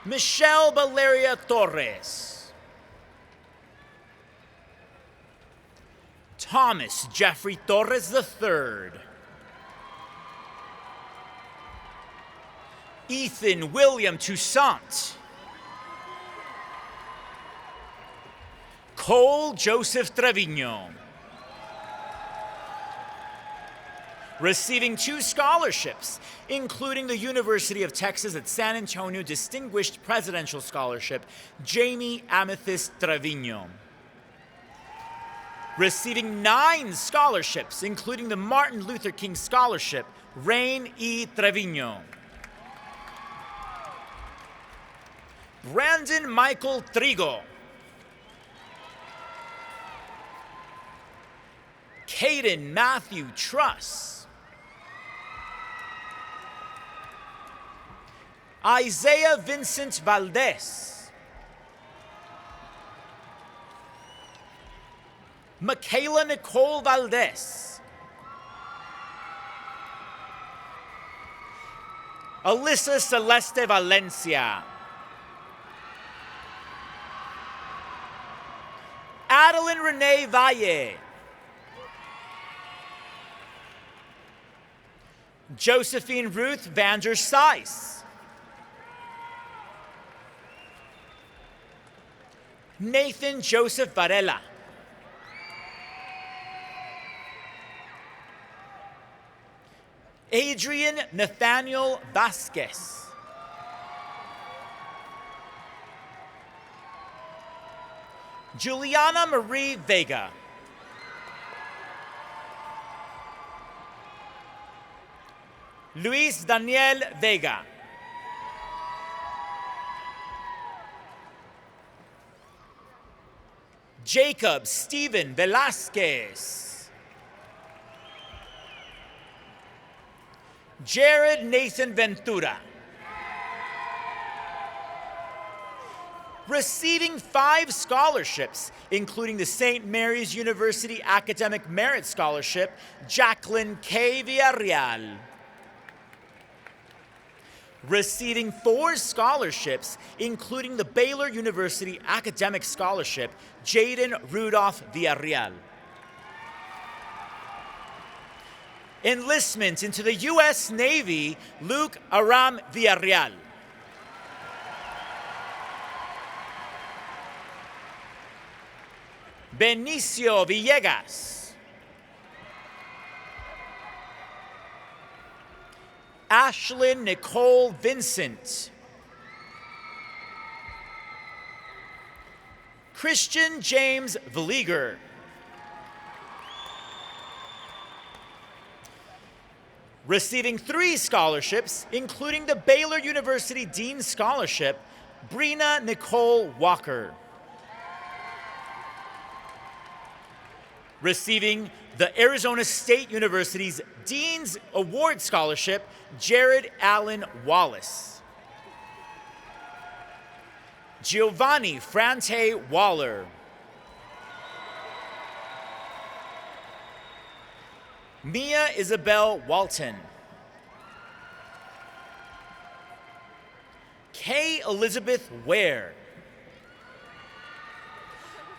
Michelle Valeria Torres. Thomas Jeffrey Torres III. Ethan William Toussaint. Cole Joseph Trevino. Receiving 2 scholarships, including the University of Texas at San Antonio Distinguished Presidential Scholarship, Jamie Amethyst Trevino. Receiving 9 scholarships, including the Martin Luther King Scholarship, Rain E. Trevino. Brandon Michael Trigo. Caden Matthew Truss. Isaiah Vincent Valdez. Michaela Nicole Valdez. Alyssa Celeste Valencia. Adeline Renee Valle. Josephine Ruth Vander Seiss. Nathan Joseph Varela. Adrian Nathaniel Vasquez. Juliana Marie Vega. Luis Daniel Vega. Jacob Stephen Velasquez. Jared Nathan Ventura. Receiving 5 scholarships, including the St. Mary's University Academic Merit Scholarship, Jacqueline K. Villarreal. Receiving 4 scholarships, including the Baylor University Academic Scholarship, Jaden Rudolph Villarreal. Enlistment into the U.S. Navy, Luke Aram Villarreal. Benicio Villegas. Ashlyn Nicole Vincent. Christian James Vlieger. Receiving 3 scholarships, including the Baylor University Dean Scholarship, Brina Nicole Walker. Receiving the Arizona State University's Dean's Award Scholarship, Jared Allen Wallace. Giovanni Frante Waller. Mia Isabel Walton. Kay Elizabeth Ware.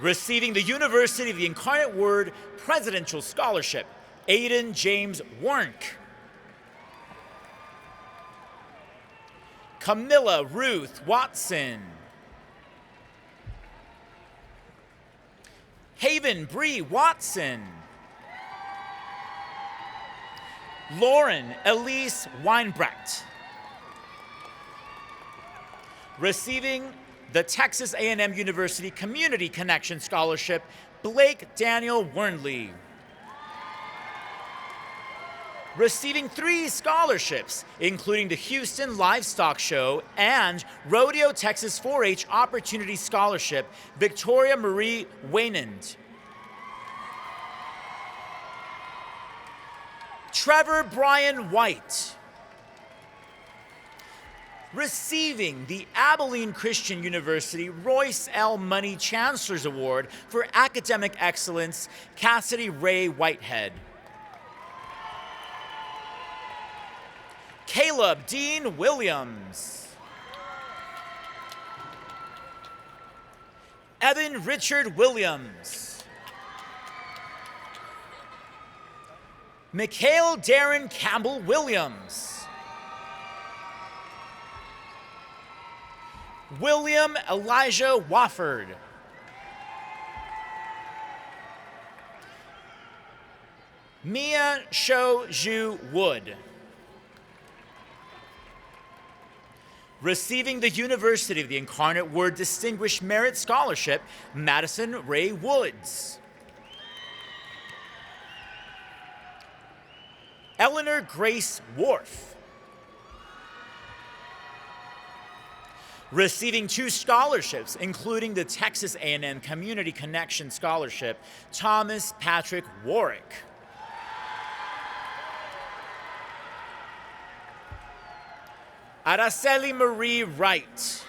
Receiving the University of the Incarnate Word Presidential Scholarship, Aiden James Warnk. Camilla Ruth Watson. Haven Bree Watson. Lauren Elise Weinbrecht. Receiving the Texas A&M University Community Connection Scholarship, Blake Daniel Wernley. Receiving 3 scholarships, including the Houston Livestock Show and Rodeo Texas 4-H Opportunity Scholarship, Victoria Marie Waynand. Trevor Brian White. Receiving the Abilene Christian University Royce L. Money Chancellor's Award for Academic Excellence, Cassidy Ray Whitehead. Caleb Dean Williams. Evan Richard Williams. Mikhail Darren Campbell Williams. William Elijah Wofford. Mia Sho Zhu Wood. Receiving the University of the Incarnate Word Distinguished Merit Scholarship, Madison Ray Woods. Eleanor Grace Worf. Receiving 2 scholarships, including the Texas A&M Community Connection Scholarship, Thomas Patrick Warwick. Araceli Marie Wright.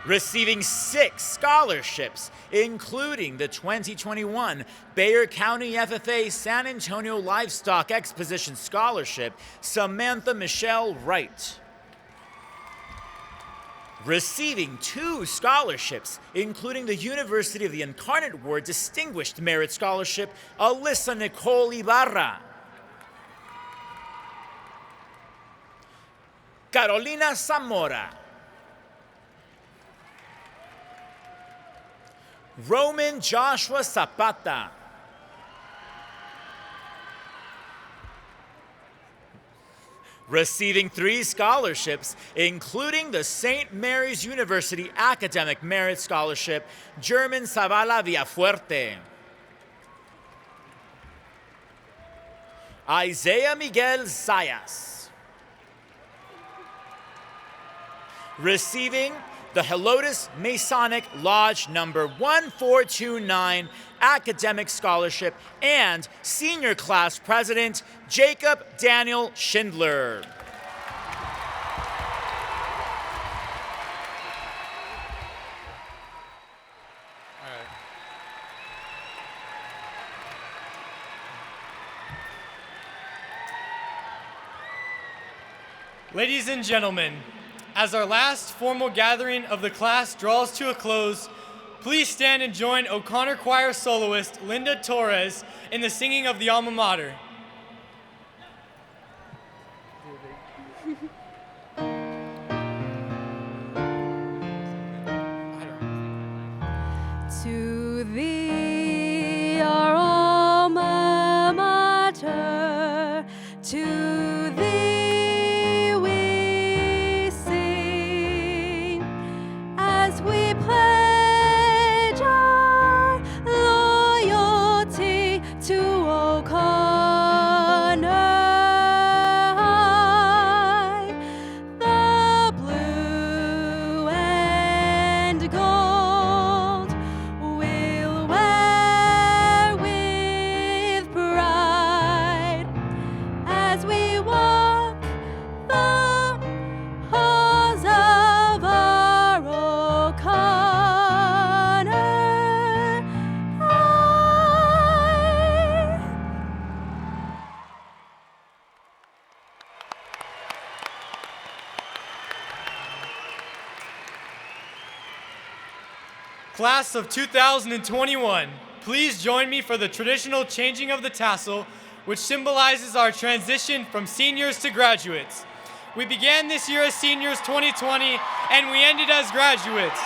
Receiving 6 scholarships, including the 2021 Bexar County FFA San Antonio Livestock Exposition Scholarship, Samantha Michelle Wright. Receiving 2 scholarships, including the University of the Incarnate Word Distinguished Merit Scholarship, Alyssa Nicole Ibarra. Carolina Zamora. Roman Joshua Zapata. Receiving 3 scholarships, including the St. Mary's University Academic Merit Scholarship, German Zavala Villafuerte. Isaiah Miguel Zayas. Receiving the Helotes Masonic Lodge number 1429 Academic Scholarship and Senior Class President Jacob Daniel Schindler. Ladies and gentlemen, as our last formal gathering of the class draws to a close, please stand and join O'Connor Choir soloist Linda Torres in the singing of the Alma Mater. To thee, our alma mater, to thee we sing, as we pledge our loyalty to Class of 2021, please join me for the traditional changing of the tassel, which symbolizes our transition from seniors to graduates. We began this year as seniors 2020, and we ended as graduates.